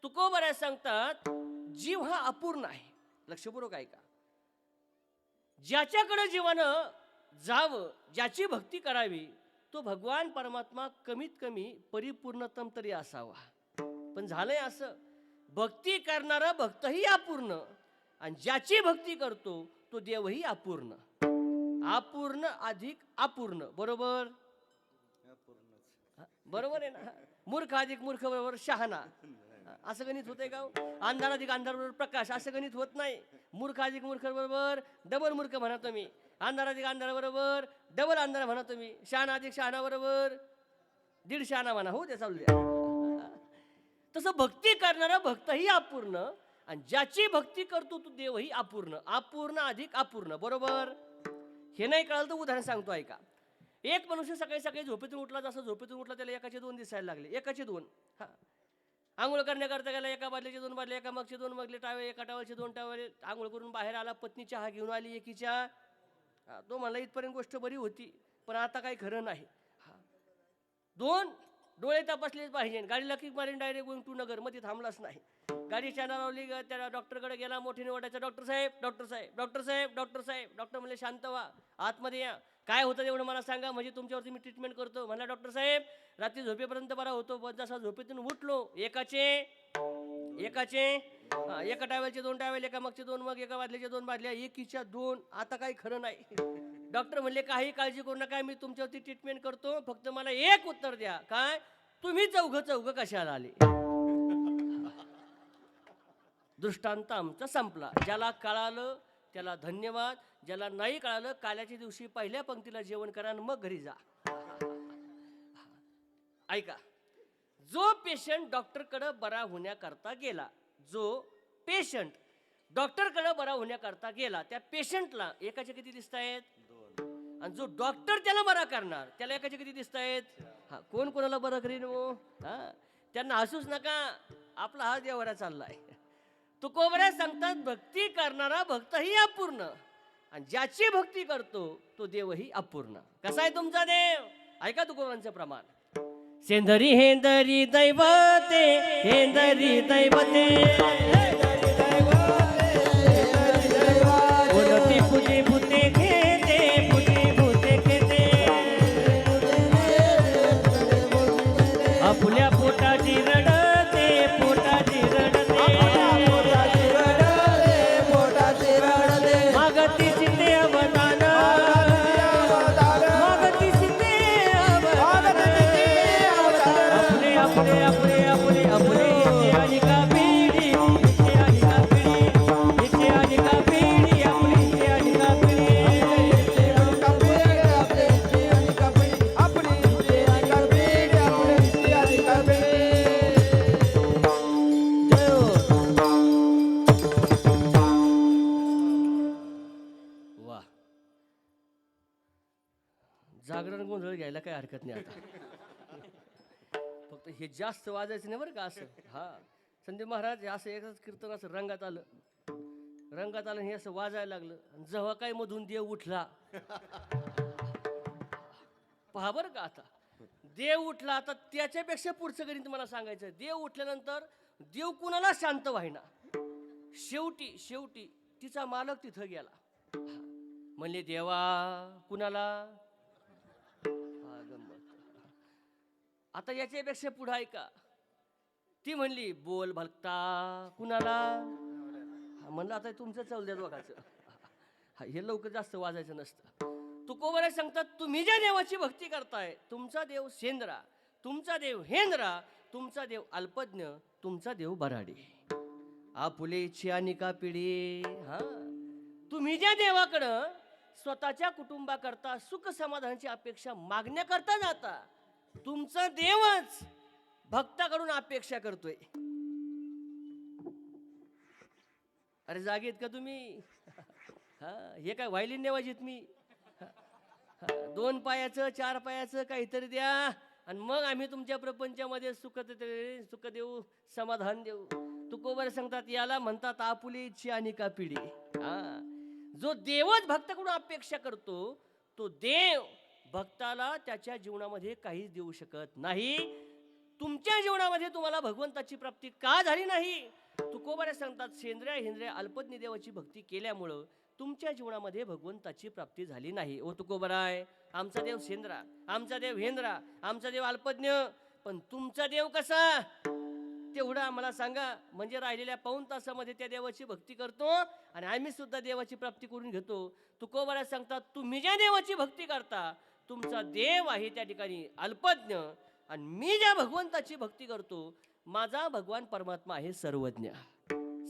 तुकोबऱ्या सांगतात जीव हा अपूर्ण आहे लक्षपूर्वक ऐका ज्याच्याकडे जीवानं जावं ज्याची भक्ती करावी तो भगवान परमात्मा कमीत कमी परिपूर्णतम तरी असावा पण झालंय असं भक्ती करणारा भक्तही अपूर्ण आणि ज्याची भक्ती करतो तो देवही अपूर्ण अपूर्ण अधिक अपूर्ण बरोबर बरोबर आहे ना मूर्ख अधिक मूर्ख बरोबर शहाणा असं गणित होतंय का अंधार अधिक अंधार बरोबर प्रकाश असं गणित होत नाही मूर्ख अधिक मूर्ख बरोबर डबल मूर्ख म्हणा तुम्ही अंधार अधिक अंधार बरोबर डबल अंधार म्हणा तुम्ही शहाणा अधिक शहाणा बरोबर दीड शहाणा म्हणा हो ते चालू द्या तसं भक्ती करणारा भक्तही अपूर्ण आणि ज्याची भक्ती करतो तो देवही अपूर्ण अपूर्ण अधिक अपूर्ण बरोबर हे नाही कळलं तर उदाहरण सांगतो ऐका एक मनुष्य सकाळी सकाळी झोपेतून उठला जसं झोपेतून उठला त्याला एकाचे 2 दिसायला लागले एकाचे 2 हा आंघोळ करण्याकरता गेला एका बादलीचे 2 बादले एका मगचे 2 मगले टावे एका टावलचे 2 टावले आंघोळ करून बाहेर आला पत्नी चहा घेऊन आली एकीच्या तो म्हणला इथपर्यंत गोष्ट बरी होती पण आता काही खरं नाही 2 डोळे तपासलेच पाहिजे गाडीला किक मारीन डायरेक्ट गोइंग टू नगर मध्ये थांबलाच नाही गाडी चाना लावली त्या डॉक्टरकडे गेला मोठीने ओढायचा डॉक्टर साहेब डॉक्टर साहेब डॉक्टर साहेब डॉक्टर साहेब डॉक्टर म्हणले शांत व्हा आतमध्ये या काय होतं एवढं मला सांगा म्हणजे तुमच्यावरती मी ट्रीटमेंट करतो म्हणला डॉक्टर साहेब रात्री झोपेपर्यंत बरा होतो पण जसा झोपेतून उठलो एकाचे एकाचे एका टायवेलचे 2 टायवेल, एका मगचे 2 मग, एका बादलीच्या 2 बादल्या, एकीच्या 2. आता काही खरं नाही. डॉक्टर म्हणले काही काळजी करू नका, मी तुमच्यावरती ट्रीटमेंट करतो, फक्त मला एक उत्तर द्या, काय तुम्ही चौघं कशाला आले? दृष्टांत आमचा संपला. ज्याला कळालं त्याला धन्यवाद, ज्याला नाही कळालं काल्याच्या दिवशी पहिल्या पंक्तीला जेवण करा आणि मग घरी जा. ऐका, जो पेशंट डॉक्टरकडे बरा होण्याकरता गेला, जो पेशंट डॉक्टरकडे बरा होण्याकरता गेला, त्या पेशंटला एकाचे किती दिसत आहेत? 2. आणि जो डॉक्टर त्याला बरा करणार त्याला एकाचे किती दिसत आहेत? हा, कोण कोणाला बरं करीन हो? हा, त्यांना हसूच नका, आपला हा देवरा चाललाय. तुकोबऱ्या सांगतात, भक्ती करणारा भक्तही अपूर्ण आणि ज्याची भक्ती करतो तो देवही अपूर्ण. कसा आहे तुमचा देव? ऐका तुकोबरांचं प्रमाण. सेंदरी हेंदरी दैवते, हेंदरी दैवते, उन्नती पूजे भूते घेते, पूजे भूते घेते, आपुल्या पोटाची रडते, पोटाची रडते, मागती सीते अवदान, मागती सीते अवदान, अपने अपने अपने अपने अपने इथे आली का पिढी, इथे आली का पिढी, इथे आली का पिढी, आपली इथे आली का पिढी. वा, जागरण गोंधळ घ्यायला काही हरकत नाही आता. फक्त हे जास्त वाजायचं नाही बरं का असं. हा, संदीप महाराज असं एकच कीर्तन असं रंगात आलं हे असं वाजायला लागलं, आणि जेव्हा काय मधून देव उठला, पहा बरं का, आता देव उठला, आता त्याच्यापेक्षा पुढचं गणित मला सांगायचं. देव उठल्यानंतर देव कुणाला शांत व्हायना, शेवटी तिचा मालक तिथं गेला. म्हणले देवा कुणाला? आता याच्यापेक्षा पुढं ऐका, ती म्हणली बोल भक्ता कुणाला? म्हणलं आता तुमचं चालू द्या दोघाचं. हे लवकर जास्त वाजायचं नसतं. तुकोबरा सांगतात, तुम्ही ज्या देवाची भक्ती करताय, तुमचा देव सेंद्रा, तुमचा देव हेंद्रा, तुमचा देव अल्पज्ञ, तुमचा देव बराडी, आपुले छियानिका पिढी. हा, तुम्ही ज्या देवाकडं स्वतःच्या कुटुंबाकरता सुख समाधानाची अपेक्षा मागण्याकरता जाता, तुमचा देवच भक्ताकडून अपेक्षा करतोय. अरे जागेत का तुम्ही? हा, हे काय व्हायलिन नेवाजीत मी? 2 पायाचं 4 पायाचं काहीतरी द्या आणि मग आम्ही तुमच्या प्रपंचामध्ये सुख देऊ, समाधान देऊ. तुकोबर सांगतात, याला म्हणतात आपुली इच्छा आणि का पिढी. हा, जो देवच भक्ताकडून अपेक्षा करतो, तो देव भक्ताला त्याच्या जीवनामध्ये काहीच देऊ शकत नाही. तुमच्या जीवनामध्ये तुम्हाला भगवंताची प्राप्ती का झाली नाही? तुकोबारे सांगतात, सेंद्रिय हिंद्रिय अल्पज्ञ देवाची भक्ती केल्यामुळं तुमच्या जीवनामध्ये भगवंताची प्राप्ती झाली नाही. ओ तुकोबराय, आमचा देव सेंद्रा, आमचा देव हेंद्रा, आमचा देव अल्पज्ञ, पण तुमचा देव कसा तेवढं आम्हाला सांगा, म्हणजे राहिलेल्या पाऊण तासामध्ये त्या देवाची भक्ती करतो आणि आम्ही सुद्धा देवाची प्राप्ती करून घेतो. तुकोबारा सांगतात, तुम्ही ज्या देवाची भक्ती करता, तुमचा देव आहे त्या ठिकाणी अल्पज्ञ, आणि मी ज्या भगवंताची भक्ती करतो, माझा भगवान परमात्मा आहे सर्वज्ञ.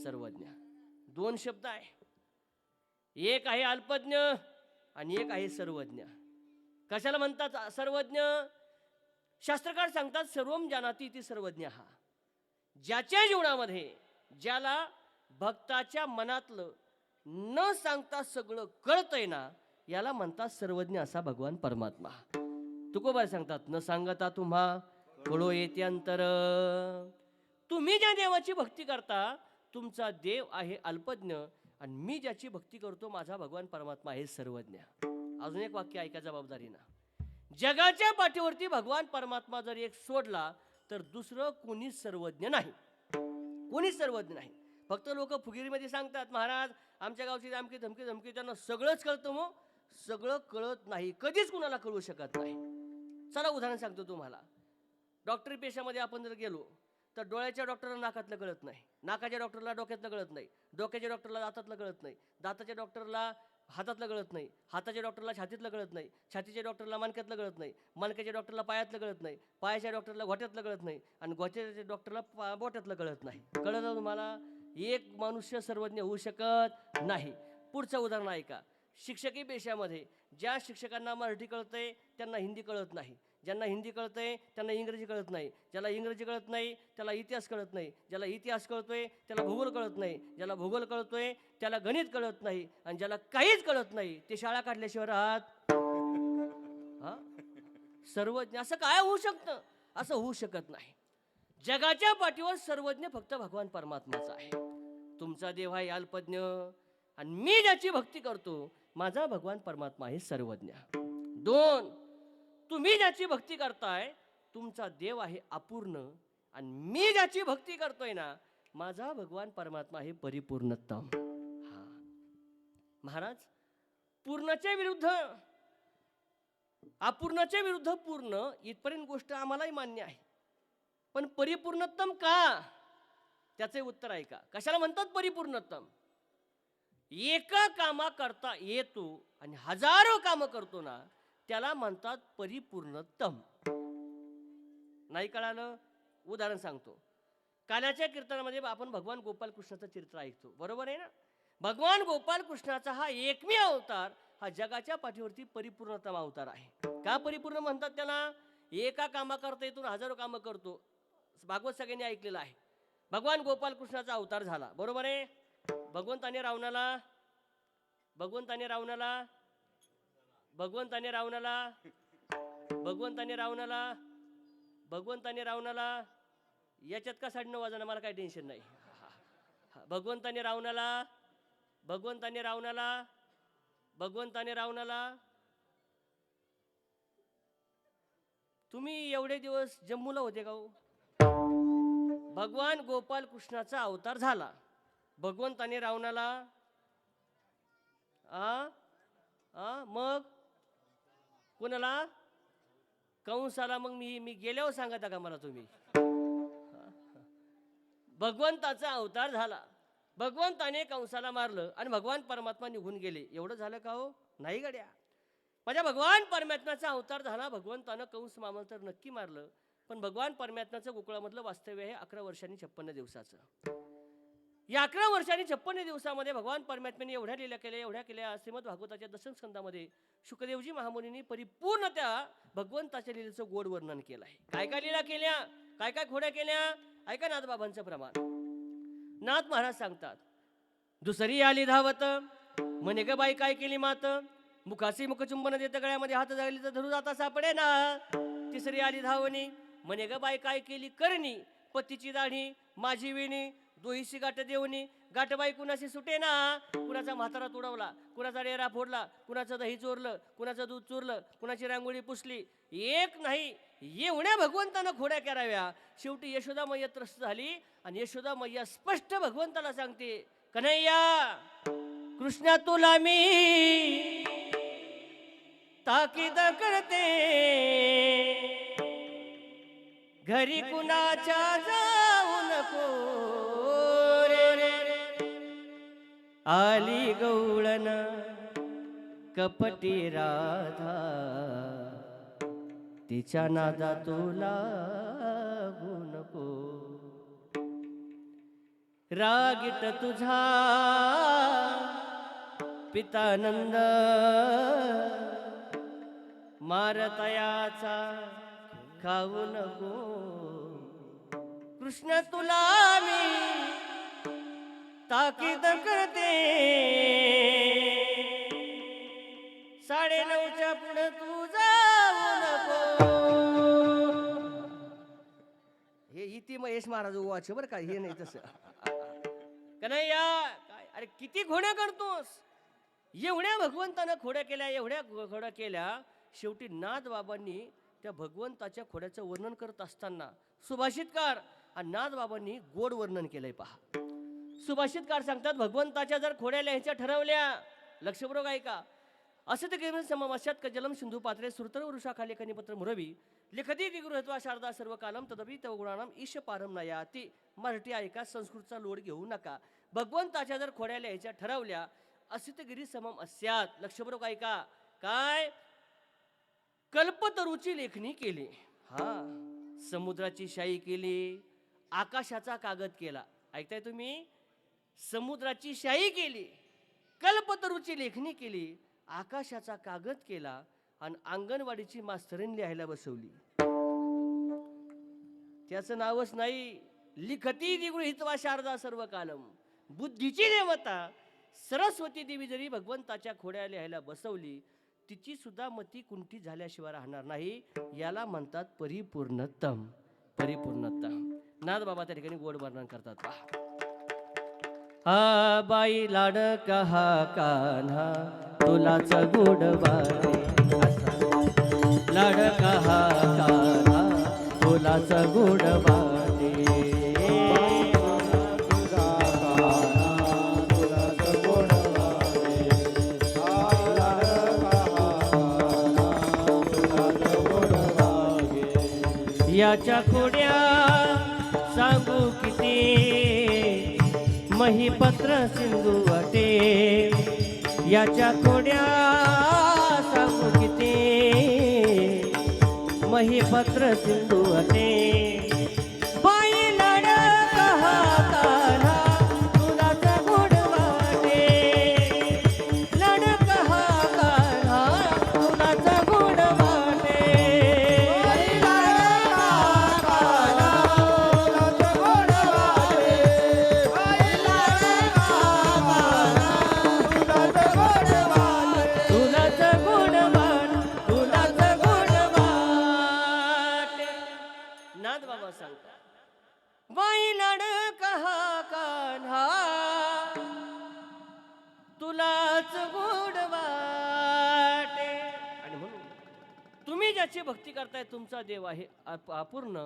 सर्वज्ञ 2 शब्द आहे, एक आहे अल्पज्ञ आणि एक आहे सर्वज्ञ. कशाला म्हणतात सर्वज्ञ? शास्त्रकार सांगतात, सर्वम जानाति इति सर्वज्ञ. हा, ज्याच्या जीवनामध्ये ज्याला भक्ताच्या मनातलं न सांगता सगळं कळतंय ना, याला म्हणतात सर्वज्ञ असा भगवान परमात्मा. तुकोबा सांगतात, न सांगता तुम्हा कळो येते अंतर. तुम्ही ज्या देवाची भक्ती करता, तुमचा देव आहे अल्पज्ञ, आणि मी ज्याची भक्ती करतो, माझा भगवान परमात्मा आहे सर्वज्ञ. अजून एक वाक्य ऐका जबाबदारीनं. जगाच्या पाठीवरती भगवान परमात्मा जर एक सोडला, तर दुसरं कोणीच सर्वज्ञ नाही. कोणीच सर्वज्ञ नाही. फक्त लोक फुगिरीमध्ये सांगतात, महाराज आमच्या गावची धमकी धमकी धमकी, त्यांना सगळंच कळतं. मग सगळं कळत नाही, कधीच कुणाला कळू शकत नाही. चला उदाहरण सांगतो तुम्हाला. डॉक्टरी पेशामध्ये आपण जर गेलो, तर डोळ्याच्या डॉक्टरला नाकातलं कळत नाही, नाकाच्या डॉक्टरला डोक्यातलं कळत नाही, डोक्याच्या डॉक्टरला दातातलं कळत नाही, दाताच्या डॉक्टरला हातातलं कळत नाही, हाताच्या डॉक्टरला छातीतलं कळत नाही, छातीच्या डॉक्टरला मणक्यातलं कळत नाही, मणक्याच्या डॉक्टरला पायातलं कळत नाही, पायाच्या डॉक्टरला घोट्यातलं कळत नाही आणि घोट्याच्या डॉक्टरला बोट्यातलं कळत नाही. कळलं तुम्हाला? एक मनुष्य सर्वज्ञ होऊ शकत नाही. पुढचं उदाहरण ऐका. शिक्षकी पेशामध्ये ज्या शिक्षकांना मराठी कळतंय त्यांना हिंदी कळत नाही, ज्यांना हिंदी कळतंय त्यांना इंग्रजी कळत नाही, ज्याला इंग्रजी कळत नाही त्याला इतिहास कळत नाही, ज्याला इतिहास कळतोय त्याला भूगोल कळत नाही, ज्याला भूगोल कळतोय त्याला गणित कळत नाही आणि ज्याला काहीच कळत नाही ते शाळा काढल्याशिवाय राहत. हा, सर्वज्ञ असं काय होऊ शकतं? असं होऊ शकत नाही. जगाच्या पाठीवर सर्वज्ञ फक्त भगवान परमात्माचा आहे. तुमचा देव आहे अल्पज्ञ आणि मी ज्याची भक्ती करतो माझा भगवान परमात्मा आहे सर्वज्ञ. 2, तुम्ही ज्याची भक्ती करताय तुमचा देव आहे अपूर्ण आणि मी ज्याची भक्ती करतोय ना माझा भगवान परमात्मा आहे परिपूर्णतम. हा महाराज, पूर्णच्या विरुद्ध अपूर्णाच्या विरुद्ध पूर्ण इथपर्यंत गोष्ट आम्हालाही मान्य आहे, पण परिपूर्णतम का? त्याचे उत्तर ऐका. कशाला म्हणतात परिपूर्णतम? एका कामा करता येतो आणि हजारो कामं करतो ना त्याला म्हणतात परिपूर्णतम. नाही कळालं? उदाहरण सांगतो. काल्याच्या कीर्तनामध्ये आपण भगवान गोपाल कृष्णाचं चरित्र ऐकतो, बरोबर आहे ना? भगवान गोपाल कृष्णाचा हा एकमेव अवतार हा जगाच्या पाठीवरती परिपूर्णतम अवतार आहे. का परिपूर्ण म्हणतात त्याला? एका कामा करता येतो हजारो कामं करतो. भागवत सगळ्यांनी ऐकलेलं आहे. भगवान गोपाल कृष्णाचा अवतार झाला, बरोबर आहे? भगवंताने रावणाला याच्यात का 9:30 वाजता मला काही टेन्शन नाही. भगवंताने रावणाला तुम्ही एवढे दिवस जम्मूला होते का हो? भगवान गोपाल कृष्णाचा अवतार झाला. भगवंताने रावणाला मग कोणाला? कंसाला. मग मी गेल्यावर सांगता का मला तुम्ही? भगवंताचा अवतार झाला, भगवंताने कंसाला मारलं आणि भगवान परमात्मा निघून गेले. एवढं झालं का हो? नाही गड्या. माझ्या भगवान परमात्म्याचा अवतार झाला, भगवंतानं कंस मामल तर नक्की मारलं, पण भगवान परमात्म्याचं गोकुळामधलं वास्तव्य आहे 11 वर्षांनी 56 दिवसाचं. या 11 वर्षांनी 56 दिवसामध्ये भगवान परमात्म्याने एवढ्या केल्या. श्रीमद भागवताच्या दशम स्कंदामध्ये शुकदेवजी महामुनींनी परिपूर्ण त्या भगवंताच्या लीलेचं गोड वर्णन केलं आहे. काय काय लीला केल्या, काय काय खोड्या केल्या, ऐका नाथबाबांचं प्रमाण. नाथ महाराज सांगतात, दुसरी आली धावत म्हणे ग बाई काय केली मात, मुखासी मुखचुंबन देत गळ्यामध्ये हात जागली तर धरू जाता सापडे ना. तिसरी आली धावणी म्हणे ग बाई काय केली करणी, पतीची दाढी माझी विणी, दोहीशी गाठ देवणी, गाठबाई कुणाशी सुटे ना. कुणाचा म्हातारा तुडवला, कुणाचा डेरा फोडला, कुणाचं दही चोरलं, कुणाचं दूध चोरलं, कुणाची रांगोळी पुसली. एक नाही एवढ्या भगवंतानं खोड्या कराव्या. शेवटी यशोदा मैया त्रस्त झाली आणि यशोदा मैया स्पष्ट भगवंताला सांगते, कन्हैया कृष्णा तुला मी ताकीद करते, घरी कुणाच्या जाऊ नको रे. आली गवळण कपटी राधा, तिच्या नादा तुला नको. रागीट तुझा पितानंद, मारतयाचा खाऊ नको. कृष्ण तुला मी ताकीद करते, 9:30च्या पुढे तू जाऊ नको. हे इति महेश महाराज वाच बरं का, हे नाही तसं. कन्हैया काय अरे किती घोड्या करतोस. एवढ्या भगवंतानं खोड्या केल्या. शेवटी नाथ बाबांनी त्या भगवंताच्या खोड्याचं वर्णन करत असताना सुभाषितकार आणि नाथ बाबांनी गोड वर्णन केलंय. पहा, सुभाषितकार सांगतात, भगवंताच्या जर खोड्या लिहायच्या ठरवल्या, लक्षपूर्वक ऐका, असे ते केवळ सममस्यात क जलम सिंधू पात्रे सुरतर वृषाखाली कनिपत्र मुरवी लिखती दिगृहत्वा शारदा सर्व कालम तदपि तव गुणानाम ईश पारम नयाती. मराठी ऐका, संस्कृतचा लोड घेऊ नका. भगवंताच्या जर खोड्या लिहायच्या ठरवल्या असितगिरी समम अस्यात. लक्षपूर्वक ऐका. काय? कल्पतरूची लेखणी केली, हा, समुद्राची शाई केली, आकाशाचा कागद केला. ऐकताय तुम्ही? समुद्राची शाई केली, कल्पतरूची लेखणी केली, आकाशाचा कागद केला आणि अंगणवाडीची मास्तरीण लिहायला बसवली. त्याचं नावच नाही. लिखती दिगृहीत्वा शारदा सर्व कालम. बुद्धीची देवता सरस्वती देवी जरी भगवंताच्या खोड्या लिहायला बसवली, तिची सुद्धा मती कुंठी झाल्याशिवाय राहणार नाही. याला म्हणतात परिपूर्णतम. परिपूर्णतम. नाथ बाबा त्या ठिकाणी गोड वर्णन करतात. पहा. हा बाई लाड कहा कान्हा तुलाच गोड वाटे. लाड कहा कान्हा तुलाच गोड वाटे. याच्या खोड्या सांगू किती महिपत्र सिंधू वाटे. याच्या खोड्या सांगू किती महिपत्र सिंधू वाटे. बाई लाड कहा कान्हा तुलाच गोड वाटे. लाड कहा कान्हा तुलाच गोड वाटे. नाथ बाबा सांगतात, बाई लाड कहा कान्हा तुलाच गोड वाटे. आणि म्हणून तुम्ही ज्याची भक्ती करताय तुमचा देव आहे अपूर्ण.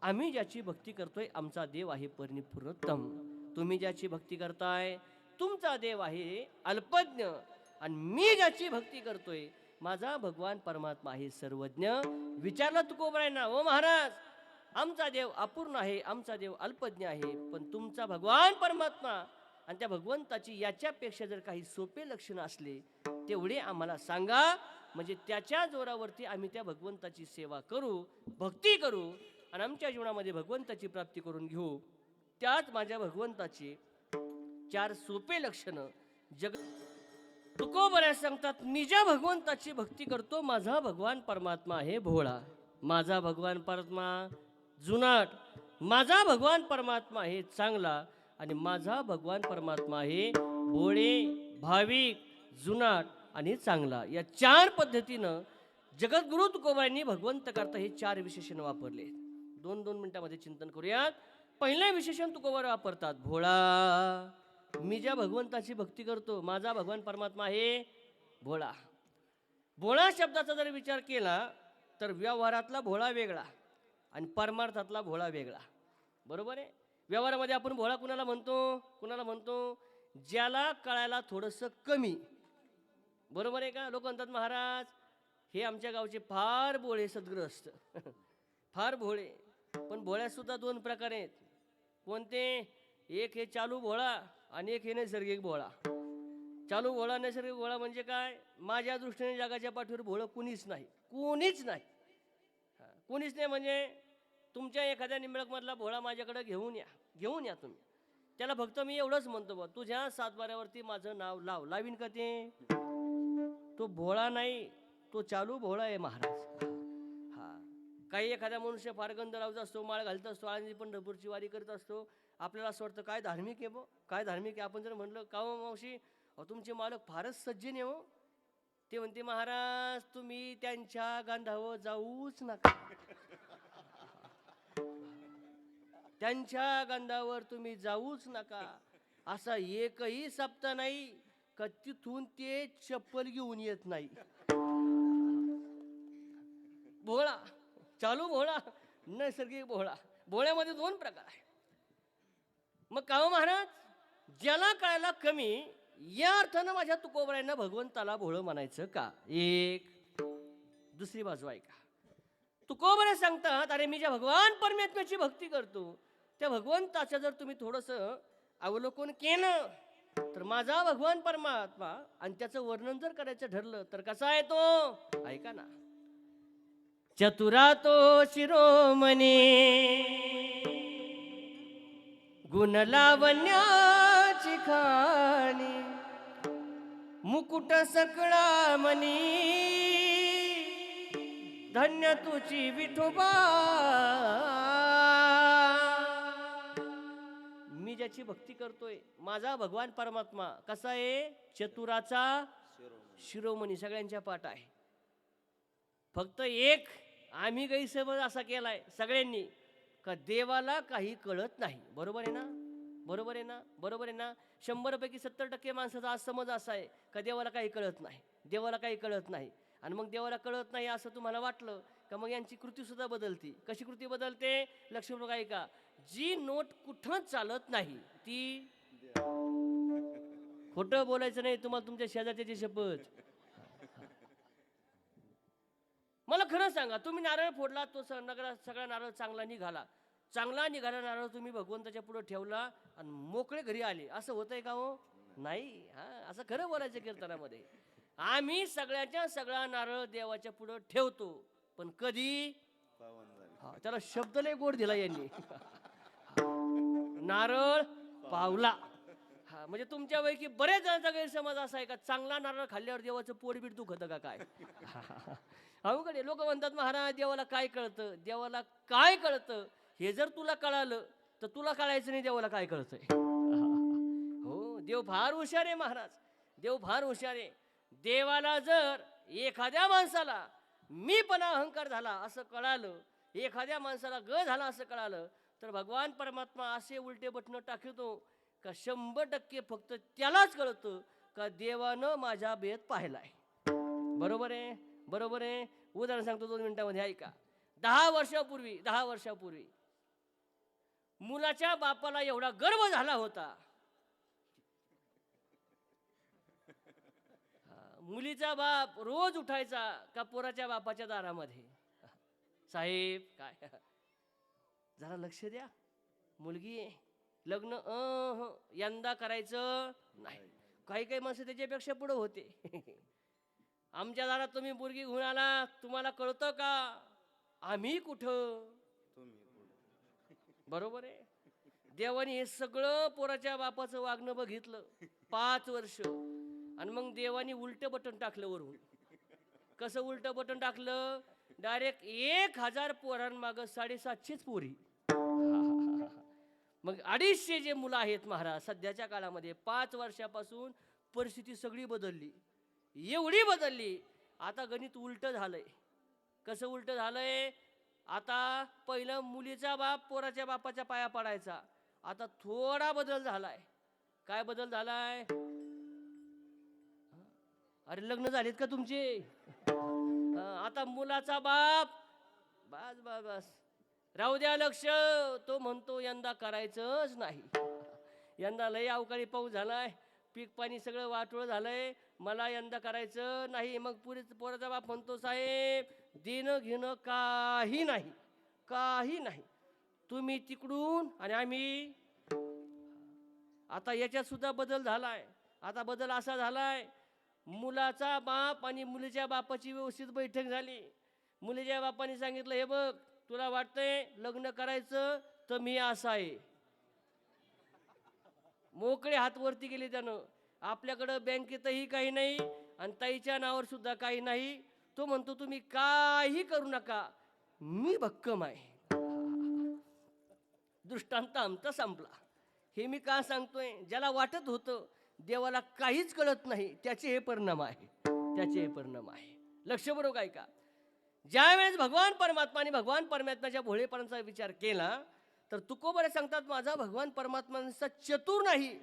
आम्ही ज्याची भक्ती करतोय आमचा देव आहे परिपूर्णोत्तम. तुम्ही ज्याची भक्ती करताय तुमचा देव आहे अल्पज्ञ. आणि मी ज्याची भक्ती करतोय माझा भगवान परमात्मा आहे सर्वज्ञ. विचारलं तुकोबरायांना, ओ महाराज, आमचा देव अपूर्ण आहे, आमचा देव अल्पज्ञ आहे, पण तुमचा भगवान परमात्मा आणि त्या भगवंताची याच्यापेक्षा जर काही सोपे लक्षण असले तेवढे आम्हाला सांगा, म्हणजे त्याच्या जोरावरती आम्ही त्या भगवंताची सेवा करू, भक्ती करू आणि आमच्या जीवनामध्ये भगवंताची प्राप्ती करून घेऊ. त्यात माझ्या भगवंताची 4 सोपे लक्षणं जग तुकोबऱ्या सांगतात. मी ज्या भगवंताची भक्ती करतो माझा भगवान परमात्मा आहे भोळा. माझा भगवान परमात्मा जुनाट. माझा भगवान परमात्मा आहे चांगला. आणि माझा भगवान परमात्मा आहे भोळे, भाविक, जुनाट आणि चांगला. या 4 पद्धतीनं जगद्गुरु तुकोबांनी भगवंत करता हे 4 विशेषण वापरले. 2-2 मिनिटांमध्ये चिंतन करूयात. पहिलं विशेषण तुकोबार वापरतात भोळा. मी ज्या भगवंताची भक्ती करतो माझा भगवान परमात्मा आहे भोळा. भोळा शब्दाचा जर विचार केला तर व्यवहारातला भोळा वेगळा आणि परमार्थातला भोळा वेगळा. बरोबर आहे? व्यवहारामध्ये आपण भोळा कुणाला म्हणतो? कुणाला म्हणतो? ज्याला कळायला थोडंसं कमी. बरोबर आहे का? लोक म्हणतात महाराज हे आमच्या गावचे फार भोळे सद्ग्रस्त फार भोळे. पण भोळ्यात सुद्धा 2 प्रकार आहेत. कोणते? एक हे चालू भोळा आणि एक हे नैसर्गिक भोळा. चालू भोळा, नैसर्गिक भोळा म्हणजे काय? माझ्या दृष्टीने जगाच्या पाठीवर भोळं कुणीच नाही. कोणीच नाही. कोणीच नाही म्हणजे तुमच्या एखाद्या निंबळकमधला भोळा माझ्याकडे घेऊन या. घेऊन या तुम्ही. त्याला फक्त मी एवढंच म्हणतो बा, तुझ्या सातबाऱ्यावरती माझं नाव लाव. लावीन का ते? तो भोळा नाही, तो चालू भोळा आहे महाराज. हा, काही एखादा मनुष्य फार गंध लावत असतो, माळ घालत असतो, आळंदी पंढरपूरची वारी करत असतो. आपल्याला असं वाटतं काय धार्मिक आहे बो, काय धार्मिक आहे. आपण जर म्हणलं का हो मावशी तुमचे मालक फारच सज्जन आहे हो, ते म्हणते महाराज तुम्ही त्यांच्या गंधावर जाऊच नका. त्यांच्या गंधावर तुम्ही जाऊच नका. असा एकही सप्ताह नाही का तिथून ते चप्पल घेऊन येत नाही. भोळा, चालू भोळा, नैसर्गिक भोळा. भोळ्यामध्ये 2 प्रकार आहे. मग का महाराज ज्याला कळायला कमी या अर्थानं माझ्या तुकोबऱ्यांना भगवंताला भोळं म्हणायचं का? एक. दुसरी बाजू ऐका. तुकोबरे सांगतात, अरे मी ज्या भगवान परमेश्वराची भक्ती करतो त्या भगवंताचं जर तुम्ही थोडंसं अवलोकन केलं तर माझा भगवान परमात्मा आणि त्याचं वर्णन जर करायचं ठरलं तर कसा आहे तो? ऐका ना. चतुरा तो शिरोमणी गुण लावण्याची खाणी मुकुट सकळा मनी धन्य तुची विठोबा. मी ज्याची भक्ती करतोय माझा भगवान परमात्मा कसा आहे? चतुराचा शिरोमणी. सगळ्यांच्या पाठ आहे. फक्त एक आम्ही गैरसमज असा केलाय सगळ्यांनी का देवाला काही कळत नाही. बरोबर आहे ना? बरोबर आहे ना? बरोबर आहे ना? 100पैकी 70% माणसाचा आज समज असा आहे का देवाला काही कळत नाही, देवाला काही कळत नाही. आणि मग देवाला कळत नाही असं तुम्हाला वाटलं का मग यांची कृती सुद्धा बदलती. कशी कृती बदलते? लक्ष्मण काय का, जी नोट कुठंच चालत नाही ती. खोटं बोलायचं नाही तुम्हाला तुमच्या शेजारच्याची शपथ. मला खरं सांगा, तुम्ही नारळ फोडला तो सगळा नारळ चांगला निघाला. चांगला निघाला नारळ तुम्ही भगवंताच्या पुढे ठेवला आणि मोकळे घरी आले, असं होतंय का हो? नाही. हा, असं खरं बोलायचं कीर्तनामध्ये. आम्ही सगळ्याच्या सगळा नारळ देवाच्या पुढे ठेवतो, पण कधी? हा, त्याला शब्द लय गोड दिला यांनी. नारळ पावला. हा, म्हणजे तुमच्यापैकी बरेच जणांचा गैरसमज असा आहे का चांगला नारळ खाल्ल्यावर देवाचं पोटबीट दुखतं का काय? अवघड लोक म्हणतात महाराज देवाला काय कळतं, देवाला काय कळतं. हे जर तुला कळालं तर तुला कळायचं नाही देवाला काय कळतंय. हो, देव फार हुशार आहे महाराज, देव फार हुशार आहे. देवाला जर एखाद्या माणसाला मीपणा अहंकार झाला असं कळालं, एखाद्या माणसाला ग झाला असं कळालं तर भगवान परमात्मा असे उलटे बटणं टाकतो का 100% फक्त त्यालाच कळतं का देवानं माझा भेद पाहिलाय. बरोबर आहे? बरोबर आहे. उदाहरण सांगतो 2 मिनिटामध्ये ऐका. 10 वर्षापूर्वी मुलाच्या बापाला एवढा गर्व झाला होता, मुलीचा बाप रोज उठायचा का पोराच्या बापाच्या दारामध्ये, साहेब काय जरा लक्ष द्या, मुलगी आहे, लग्न यंदा करायचं नाही. काही काही माणसं त्याच्यापेक्षा पुढे होते. आमच्या दारात तुम्ही मुलगी घेऊन आला, तुम्हाला कळतं का आम्ही कुठं? बरोबर आहे. देवाने हे सगळं पोराच्या बापाचं वागणं बघितलं 5 वर्ष आणि मग देवानी उलटं बटन टाकलं वरून. कसं उलटं बटन टाकलं? डायरेक्ट 1000 पोरांमागं 750 पोरी. मग 250 जे मुलं आहेत महाराज सध्याच्या काळामध्ये. 5 वर्षापासून परिस्थिती सगळी बदलली, एवढी बदलली. आता गणित उलटं झालंय. कसं उलटं झालंय? आता पहिलं मुलीचा बाप पोराच्या बापाच्या पाया पडायचा, आता थोडा बदल झालाय. काय बदल झालाय? अरे लग्न झालेत का तुमचे? आता मुलाचा बाप बस बस बस राहू द्या लक्ष, तो म्हणतो यंदा करायचंच नाही. यंदा लय अवकाळी पाऊस झालाय, पीक पाणी सगळं वाटोळ झालंय, मला यंदा करायचं नाही. मग पोराचा बाप म्हणतो साहेब देणं घेणं काही नाही, काही नाही. तुम्ही तिकडून आणि आम्ही. आता याच्यात सुद्धा बदल झालाय. आता बदल असा झालाय, मुलाचा बाप आणि मुलीच्या बापाची व्यवस्थित बैठक झाली. मुलीच्या बापाने सांगितलं हे बघ तुला वाटतंय लग्न करायचं तर मी असा आहे. मोकळे हात वरती गेले त्यानं. आपल्याकडं बँकेतही काही नाही आणि ताईच्या नावावर सुद्धा काही नाही. तो म्हणतो तुम्ही काही करू नका, मी भक्कम आहे. दृष्टांत आमचा संपला. हे मी का सांगतोय? ज्याला वाटत होतं देवाला काहीच कळत नाही त्याचे हे परिणाम आहे, त्याचे हे परिणाम आहे. लक्ष बरोबर काय का? ज्यावेळेस भगवान परमात्मा आणि भगवान परमात्म्याच्या भोळेपणाचा विचार केला तर तुकोबरे सांगतात माझा भगवान परमात्मा चतुर नाही,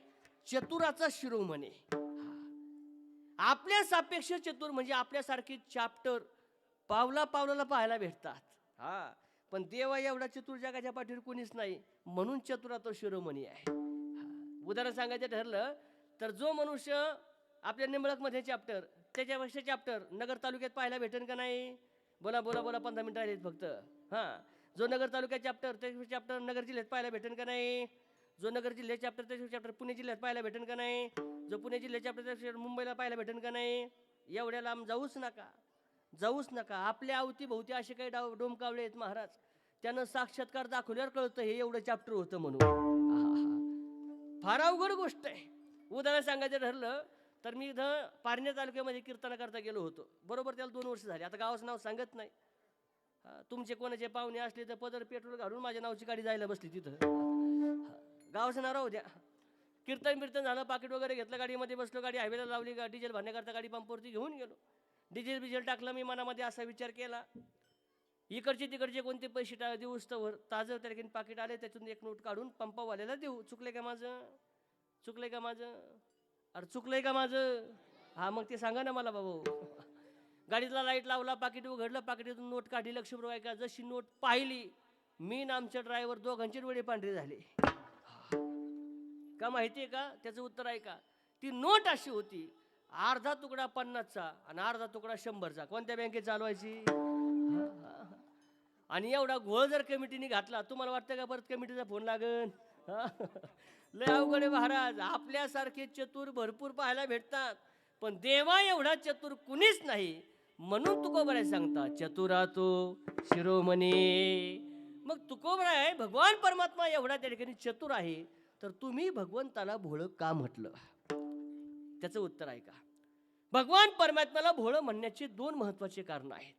चतुराचा शिरोमणी. आपल्या सापेक्ष चतुर म्हणजे आपल्यासारखी चॅप्टर पावला पावलाला पाहायला भेटतात. हा, पण देवा एवढा चतुर जगाच्या पाठीवर कोणीच नाही, म्हणून चतुरा तो शिरोमणी आहे. उदाहरण सांगायचं ठरलं तर जो मनुष्य आपल्या निंबळकमध्ये चॅप्टर त्याच्यापेक्षा चॅप्टर नगर तालुक्यात पाहायला भेटेल का नाही? बोला बोला बोला, 15 मिनिटं राहिलेत फक्त. हां, जो नगर तालुक्यात चॅप्टर त्याच्यापेक्षा चॅप्टर नगर जिल्ह्यात पाहायला भेटेल का नाही? जो नगर जिल्ह्यात चॅप्टर त्याच्यापेक्षा चॅप्टर पुणे जिल्ह्यात पाहायला भेटेल का नाही? जो पुणे जिल्ह्यात चॅप्टर त्याच्यापेक्षा मुंबईला पाहायला भेटेल का नाही? एवढ्या लांब जाऊच नका, जाऊच नका. आपल्या अवतीभोवती असे काही डोमकावळे आहेत महाराज, त्यानं साक्षात्कार दाखवल्यावर कळतं हे एवढं चॅप्टर होतं म्हणून. आहा, फार अवघड गोष्ट आहे. उदाहरण सांगायचं ठरलं तर मी इथं पारनेर तालुक्यामध्ये कीर्तनाकरता गेलो होतो. बरोबर त्याला 2 वर्ष झाली. आता गावाचं नाव सांगत नाही. तुमचे कोणाचे पाहुणे असले तर पदर पेट्रोल घालून माझ्या नावची गाडी जायला बसली तिथं. गावाचं नाव राहू द्या. कीर्तन बिर्तन झालं, पाकिट वगैरे घेतलं, गाडीमध्ये बसलो, गाडी हायवेला लावली, डिझेल भरण्याकरता गाडी पंपवरती घेऊन गेलो. डिझेल बिझेल टाकलं. मी मनामध्ये असा विचार केला, इकडचे तिकडचे कोणते पैसे देऊस तर ताजं त्या ठिकाणी पाकिट आले, त्यातून एक नोट काढून पंपावाल्याला देऊ. चुकले का माझं? चुकलंय का माझं? अरे चुकलंय का माझं? हा, मग ते सांगा ना मला बाबू. गाडीतला लाईट लावला, पाकिट उघडलं, पाकिटातून नोट काढली. ₹100 का जशी नोट पाहिली, मी आणि आमच्या ड्रायव्हर दोघांचे डोळे पांढरे झाले. का माहिती आहे का? त्याचं उत्तर आहे का? ती नोट अशी होती, अर्धा तुकडा 50चा आणि अर्धा तुकडा 100चा. कोणत्या बँकेत चालवायची? आणि एवढा घोळ जर कमिटीने घातला, तुम्हाला वाटतं का परत कमिटीचा फोन लागन? लय अवघड आहे महाराज. आपल्यासारखे चतुर भरपूर पाहायला भेटतात, पण देवा एवढा चतुर कुणीच नाही. म्हणून तुकोबराय सांगता, चतुरा तो शिरोमणी. मग तुकोबराय भगवान परमात्मा एवढा त्या ठिकाणी चतुर आहे, तर तुम्ही भगवंताला भोळं का म्हटलं? त्याचं उत्तर आहे का? भगवान परमात्म्याला भोळं म्हणण्याचे 2 महत्वाचे कारण आहेत.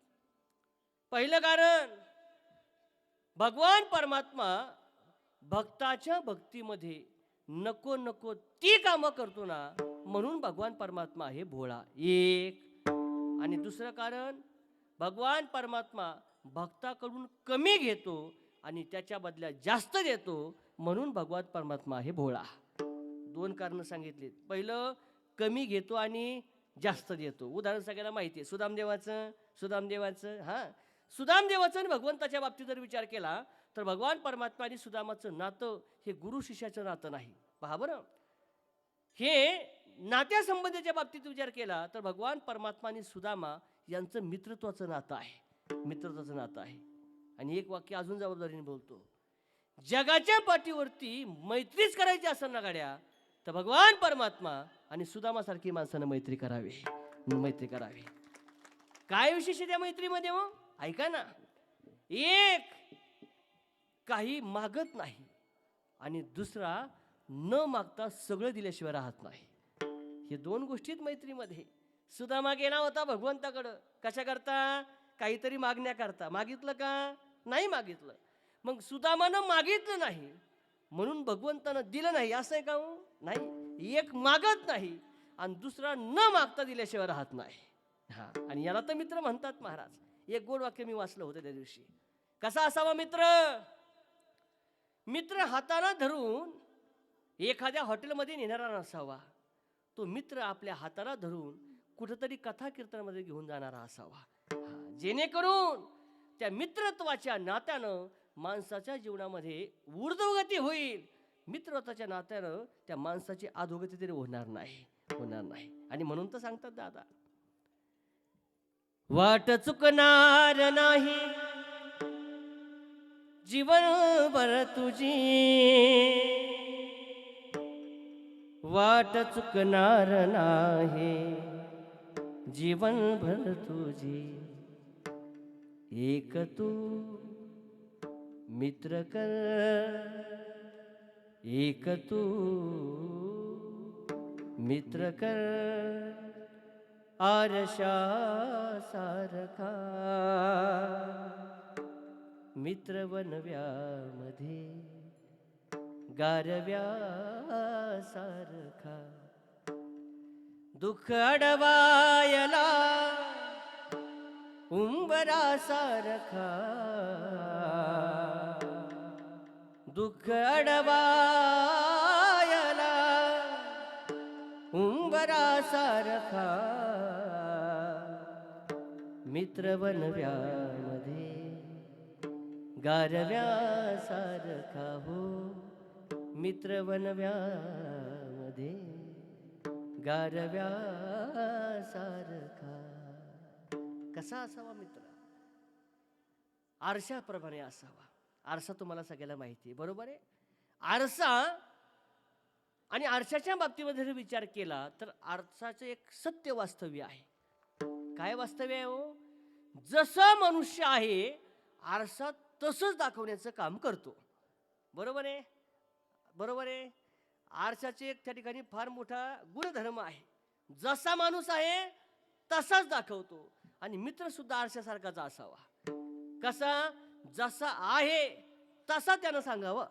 पहिलं कारण, भगवान परमात्मा भक्ताच्या भक्तीमध्ये नको नको ती कामं करतो ना, म्हणून भगवान परमात्मा आहे भोळा. एक. आणि दुसरं कारण, भगवान परमात्मा भक्ताकडून कमी घेतो आणि त्याच्या बदल्यात जास्त देतो, म्हणून भगवान परमात्मा आहे भोळा. 2 कारणं सांगितलीत. पहिलं, कमी घेतो आणि जास्त देतो. उदाहरण सगळ्यांना माहिती आहे, सुदामदेवाचं. सुदामदेवाचं आणि भगवंताच्या बाबतीत जर विचार केला तर भगवान परमात्मा आणि सुदामाचं नातं हे गुरु शिष्याचं नातं नाही. पहा बरं, हे नात्यासंबंधाच्या बाबतीत विचार केला तर भगवान परमात्मा आणि सुदामा यांचं मित्रत्वाचं नातं आहे. आणि एक वाक्य अजून जबाबदारीने बोलतो, जगाच्या पाठीवरती मैत्रीच करायची असेल ना गाड्या, तर भगवान परमात्मा आणि सुदामासारखी माणसानं मैत्री करावी. काय विशेष आहे त्या मैत्रीमध्ये? मग ऐका ना, एक काही मागत नाही आणि दुसरा न मागता सगळं दिल्याशिवाय राहत नाही. हे 2 गोष्टीत मैत्रीमध्ये. सुदामा गेला होता भगवंताकडं कशा करता? काहीतरी मागण्याकरता. मागितलं का? नाही मागितलं. मग सुदामानं मागितलं नाही म्हणून भगवंतानं दिलं नाही असं आहे का? नाही. एक मागत नाही आणि दुसरा न मागता दिल्याशिवाय राहत नाही. आणि याला तर मित्र म्हणतात महाराज. एक गोड वाक्य मी वाचलं होतं त्या दिवशी. कसा असावा मित्र? मित्र हाताला धरून एखाद्या हॉटेलमध्ये नेणारा नसावा. तो मित्र आपल्या हाताला धरून कुठंतरी कथा कीर्तनामध्ये घेऊन जाणारा असावा, जेणेकरून त्या मित्रत्वाच्या नात्यानं माणसाच्या जीवनामध्ये ऊर्ध्वगती होईल. मित्रत्वाच्या नात्यानं त्या माणसाची अधोगती तरी होणार नाही. आणि म्हणून तर सांगतात दादा, वाट चुकणार नाही जीवनभर तुझी, वाट चुकणार नाही जीवनभर तुझी. एक तू मित्र कर, एक तू मित्र कर, आरशा सारखा मित्र वनव्यामध्ये गारव्या सारखा. दुःख अडवायला उंबरा सारखा, दुःख अडवायला उंबरा सारखा मित्र वनव्यामध्ये गारव्या सारखा. हो मित्र वनव्यामध्ये गारव्यासारखा. कसा असावा मित्र? आरशाप्रमाणे असावा. आरसा तुम्हाला सगळ्याला माहिती आहे, बरोबर आहे? आरसा आणि आरशाच्या बाबतीमध्ये जर विचार केला तर आरसाचं एक सत्य वास्तव्य आहे. काय वास्तव्य आहे हो? जसं मनुष्य आहे आरसा तसंच दाखवण्याचं काम करतो. बरोबर आहे? बरोबर आहे. आरशाचे एक त्या ठिकाणी फार मोठा गुणधर्म आहे. जसा माणूस आहे तसाच दाखवतो. आणि मित्र सुद्धा आरशासारखाच असावा. कसा? जसा आहे तसा त्यानं सांगावं.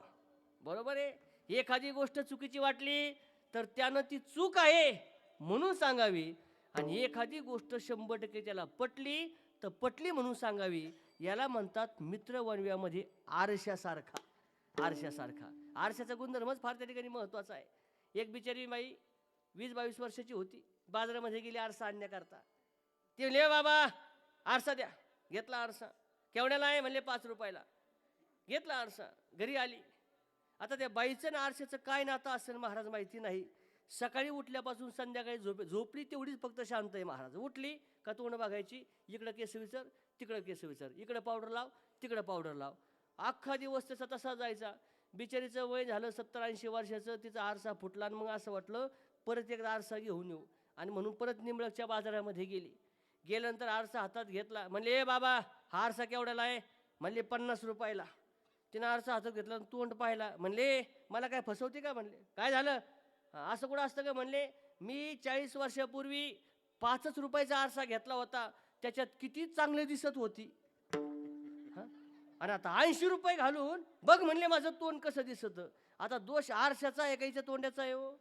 बरोबर आहे. एखादी गोष्ट चुकीची वाटली तर त्यानं ती चूक आहे म्हणून सांगावी, आणि एखादी गोष्ट 100% त्याला पटली तर पटली म्हणून सांगावी. याला म्हणतात मित्र वणव्यामध्ये आरशासारखा. आरशासारखा. आरशाचा गुणधर्मच फार त्या ठिकाणी महत्वाचा आहे. एक बिचारी बाई 20-22 वर्षाची होती, बाजारामध्ये गेली आरसा आणण्याकरता. ती म्हणले, बाबा आरसा द्या. घेतला आरसा. केवढ्याला आहे? म्हणले 5 रुपयाला. घेतला आरसा. घरी आली. आता त्या बाईचं ना आरशाचं काय नातं असेल महाराज माहिती नाही. सकाळी उठल्यापासून संध्याकाळी झोपली तेवढीच फक्त शांत आहे महाराज. उठली का तोंड बघायची, इकडं केस विचार तिकडं केस विचार, इकडं पावडर लाव तिकडं पावडर लाव. अख्खा दिवस त्याचा तसा जायचा. बिचारीचं वय झालं 70-80 वर्षाचं. तिचा आरसा फुटला आणि मग असं वाटलं परत एकदा आरसा घेऊन येऊ, आणि म्हणून परत निंबळकच्या बाजारामध्ये गेली. गेल्यानंतर आरसा हातात घेतला. म्हणले, ए बाबा हा आरसा केवढ्याला आहे? म्हणले 50 रुपयाला. तिनं आरसा हातात घेतला आणि तोंड पाहिला. म्हणले, मला काय फसवते का? म्हणले, काय झालं? असं कुठं असतं का? म्हणले, मी 40 वर्षापूर्वी 5 रुपयाचा आरसा घेतला होता, त्याच्यात किती चांगले दिसत होती, आणि आता 80 रुपये घालून बघ म्हणले माझं तोंड कसं दिसत. आता दोष आरशाचा आहे काहीच्या तोंडाचा आहे हो?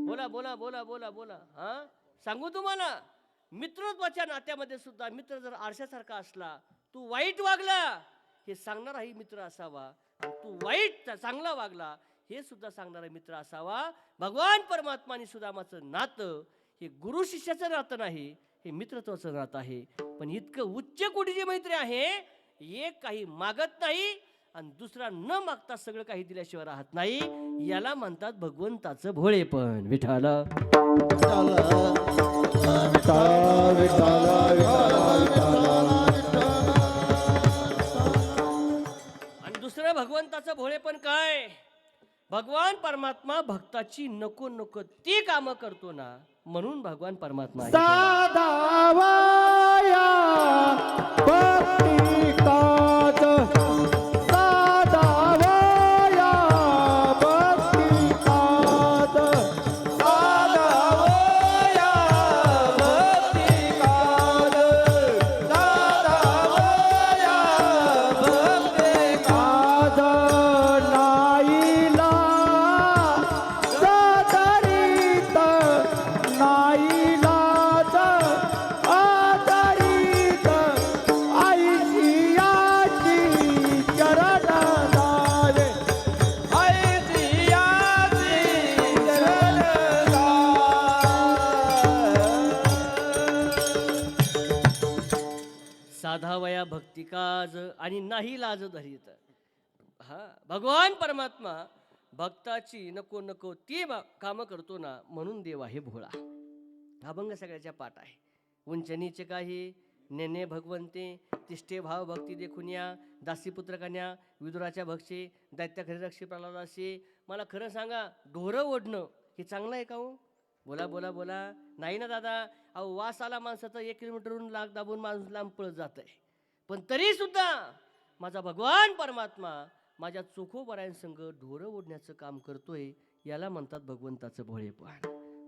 बोला बोला बोला बोला बोला. सांगू तुम्हाला, मित्रत्वाच्या नात्यामध्ये सुद्धा मित्र जर आरशासारखा असला, तू वाईट वागला हे सांगणाराही मित्र असावा, तू वाईट चांगला वागला हे सुद्धा सांगणारा मित्र असावा. भगवान परमात्मा आणि सुदामाचं नातं हे गुरु शिष्याचं नातं नाही, हे मित्रत्वाचं नातं आहे. पण इतकं उच्च कोटीची मैत्री आहे, एक काही मागत नाही आणि दुसरा न मागता सगळं काही दिल्याशिवाय राहत नाही. याला म्हणतात भगवंताचं भोळेपण. विठाल आणि दुसरं भगवंताचं भोळेपण काय? भगवान परमात्मा भक्ताची नको नको ती कामं करतो ना, म्हणून भगवान परमात्मा साधावया भक्ती कात, साधावया भक्ती कात, साधावया भक्ती कात, साधावया भक्ती कात. नाईला सादरीत, नाईलाज आदरीत, ऐशियाची चरण लावे, ऐशियाची चरण साधावया भक्ती काज आणि नाही लाज धरीत. भगवान परमात्मा भक्ताची नको नको ती कामं करतो ना, म्हणून देव आहे भोळा. हा भंग सगळ्याच्या पाठ आहे. उंच नीच काही नेने भगवंते, तिष्ठे भाव भक्ती देखून या, दासीपुत्र कन्या विदुराच्या भक्षे, दैत्य खरे रक्षे प्रल्हादाशी. मला खरं सांगा, ढोरं ओढणं हे चांगलं आहे का हो? बोला बोला बोला. नाही ना दादा. अहो वास आला माणसाचा 1 किलोमीटरहून लाग दाबून माणूस लांब पळत जात आहे. पण तरी सुद्धा माझा भगवान परमात्मा माझ्या चोखोबरायांसंग ढोरं ओढण्याचं काम करतोय. याला म्हणतात भगवंताचं भोळेपण.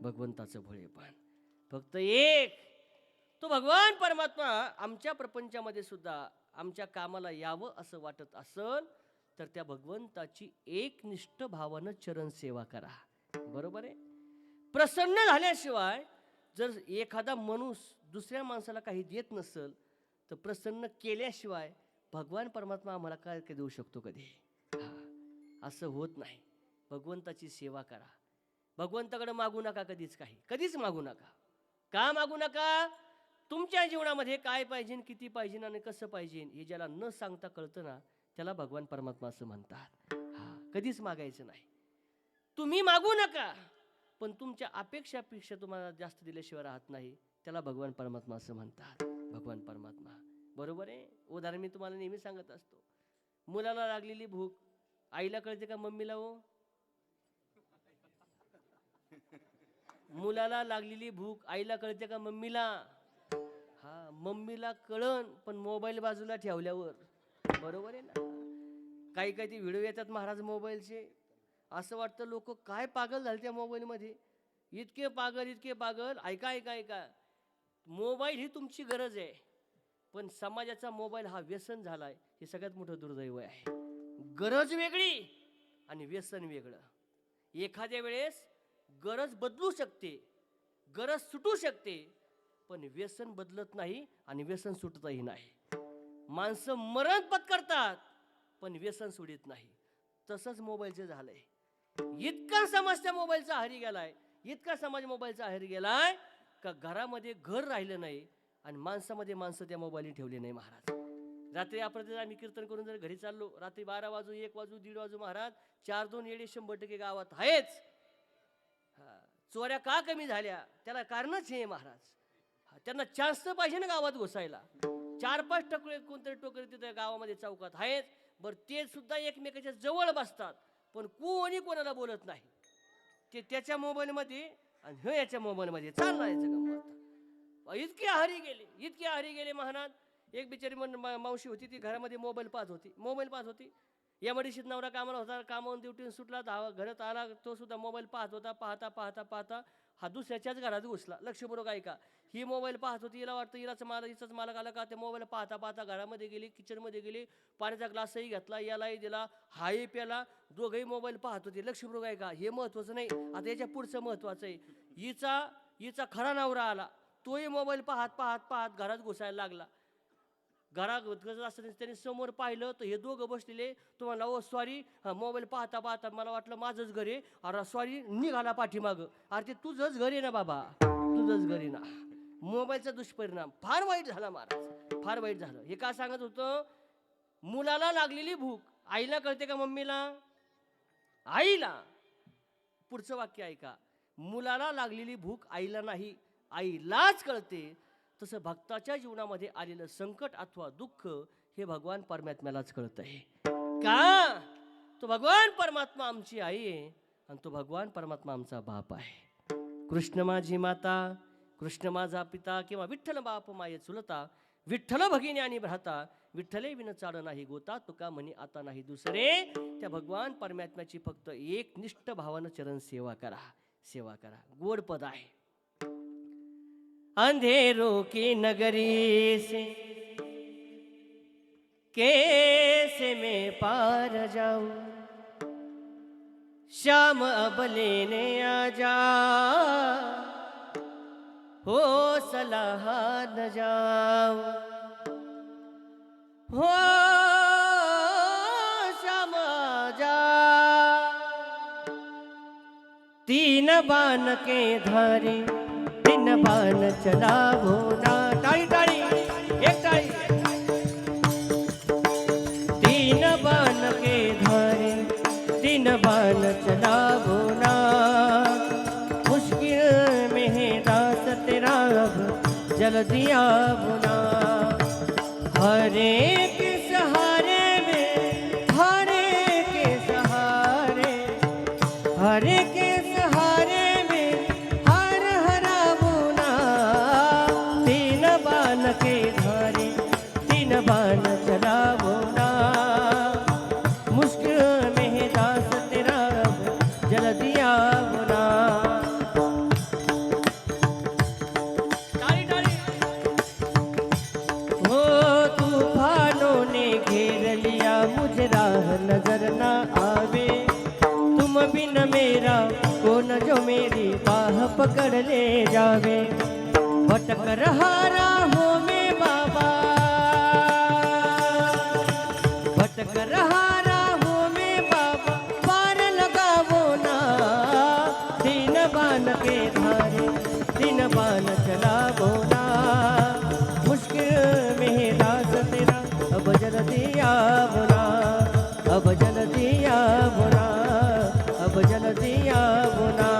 भगवंताचं भोळेपण. फक्त एक, तो भगवान परमात्मा आमच्या प्रपंचामध्ये सुद्धा आमच्या कामाला यावं असं वाटत असल तर त्या भगवंताची एकनिष्ठ भावानं चरण सेवा करा. बरोबर आहे? प्रसन्न झाल्याशिवाय जर एखादा माणूस दुसऱ्या माणसाला काही देत नसेल तर प्रसन्न केल्याशिवाय भगवान परमात्मा आम्हाला काय देऊ शकतो कधी? असं होत नाही. भगवंताची सेवा करा. भगवंताकडे मागू नका कधीच काही. कधीच मागू नका. का मागू नका? तुमच्या जीवनामध्ये काय पाहिजे, किती पाहिजे आणि कसं पाहिजे हे ज्याला न सांगता कळतं ना, त्याला भगवान परमात्मा असं म्हणतात. कधीच मागायचं नाही. तुम्ही मागू नका. पण तुमच्या अपेक्षापेक्षा तुम्हाला जास्त दिल्याशिवाय राहत नाही, त्याला भगवान परमात्मा असं म्हणतात. भगवान परमात्मा, बरोबर आहे. उदाहरण मी तुम्हाला नेहमी सांगत असतो. मुलाला लागलेली भूक आईला कळते का मम्मीला? हो, मुलाला लागलेली भूक आईला कळते का मम्मीला? हा, मम्मीला कळण, पण मोबाईल बाजूला ठेवल्यावर. बरोबर आहे ना. काही काही ते व्हिडिओ येतात महाराज मोबाईलचे, असं वाटतं लोक काय पागल झाले त्या मोबाईलमध्ये. इतके पागल. ऐका ऐका ऐका, मोबाईल ही तुमची गरज आहे, पण समाजाचा मोबाईल हा व्यसन झालाय. हे सगळ्यात मोठं दुर्दैव आहे. गरज वेगळी आणि व्यसन वेगळं. एखाद्या वेळेस गरज बदलू शकते, गरज सुटू शकते, पण व्यसन बदलत नाही आणि व्यसन सुटतही नाही. माणसं मरण पत्करतात पण व्यसन सोडित नाही. तसंच मोबाईलचं झालंय. इतका समाज त्या मोबाईलचा आहारी गेलाय, इतका समाज मोबाईलचा आहारी गेलाय का घरामध्ये घर राहिलं नाही आणि माणसामध्ये माणसं त्या मोबाईलने ठेवले नाही महाराज. रात्री आपण आम्ही कीर्तन करून जर घरी चाललो, रात्री 12 वाजू, 1 वाजू, 1:30 वाजू महाराज, 4-2 येडे 100% गावात आहेच. चोऱ्या का कमी झाल्या त्याला कारणच हे महाराज. त्यांना चान्स तर पाहिजे ना गावात घुसायला. 4-5 टोकरे कोणतरी टोकरे तिथे गावामध्ये चौकात आहेत. बरं, ते सुद्धा एकमेकाच्या जवळ बसतात, पण कोणी कोणाला बोलत नाही. ते त्याच्या मोबाईलमध्ये आणि हे याच्या मोबाईलमध्ये चाललायचं गंमत. इतके आहारी गेले महाराज. एक बिचारी मावशी होती, ती घरामध्ये मोबाईल पाहत होती. एमआयडीसीत नवरा कामाला होता, कामावून ड्युटीने सुटला, घरात आला, तो सुद्धा मोबाईल पाहत होता. पाहता हा दुसऱ्याच्याच घरात घुसला. लक्षपूर्वक ऐका. ही मोबाईल पाहत होती, हिला वाटतं हिचाच मालक आला का. ते मोबाईल पाहता घरामध्ये गेली, किचनमध्ये गेली, पाण्याचा ग्लासही घेतला, यालाही दिला, हाही प्याला, दोघंही मोबाईल पाहत होते. लक्षपूर्वक ऐका, हे महत्वाचं नाही, आता याच्या पुढचं महत्वाचं आहे. हिचा खरा नवरा आला, तोही मोबाईल पाहत घरात घुसायला लागला. घरात घुसत असताना त्यांनी समोर पाहिलं तर हे दोघं बसलेले. तुम्हाला ओ सॉरी, मोबाईल पाहता मला वाटलं माझंच घर आहे. अरे सॉरी, निघाला पाठीमागं. अरे ते तुझंच घर आहे ना बाबा, तुझंच घर आहे ना. मोबाईलचा दुष्परिणाम फार वाईट झाला महाराज, फार वाईट झालं. हे का सांगत होतं? मुलाला लागलेली भूक आईला कळते का मम्मीला? आईला. पुढचं वाक्य ऐका. मुलाला लागलेली भूक आईला नाही, आईलाच कळते. तसं भक्ताच्या जीवनामध्ये आलेलं संकट अथवा दुःख हे भगवान परमात्म्यालाच कळत आहे. का? तो भगवान परमात्मा आमची आई आहे आणि तो भगवान परमात्मा आमचा बाप आहे. कृष्ण माझी माता, कृष्ण माझा पिता, किंवा विठ्ठल बाप माये चुलता, विठ्ठल भगिनी आणि भ्राता, विठ्ठले विन चाड नाही गोता, तुका म्हणी आता नाही दुसरे. त्या भगवान परमात्म्याची फक्त एक निष्ठ भावानं चरण सेवा करा. गोड पद आहे. अंधेरों की नगरी से कैसे मैं पार जाऊं, शाम अब लेने आजा, हो सलाह न जाऊं, हो शाम आजा, 3 बाण के धारे 3 बाण चलावो ना. टाळी एक टाळी. 3 बाण के धारे 3 बाण चलावो ना, मुश्किल में है दास तेरा अब जल्दी आवो ना. हर एक सहारे में, हर एक सहारे, हर एक सहारे में हर हरावो ना. 3 बाण के धारे 3 बाण चलावो ना, मुश्किल में है दास तेरा अब जल्दी आवो ना. हो तूफानों ने घेर लिया, मुझे राह नजर ना आवे, तुम बिन मेरा कौन जो मेरी बाह पकड़ ले जावे. भटक रहा राहों में बाबा, भटक रहा राहों में बाबा, पार लगावो ना. 3 बाण के धारे 3 बाण चलावो ना, मुश्किल में है दास तेरा अब जल्दी आवो ना, अब जल्दी आवो ना, अब जल्दी आवो ना.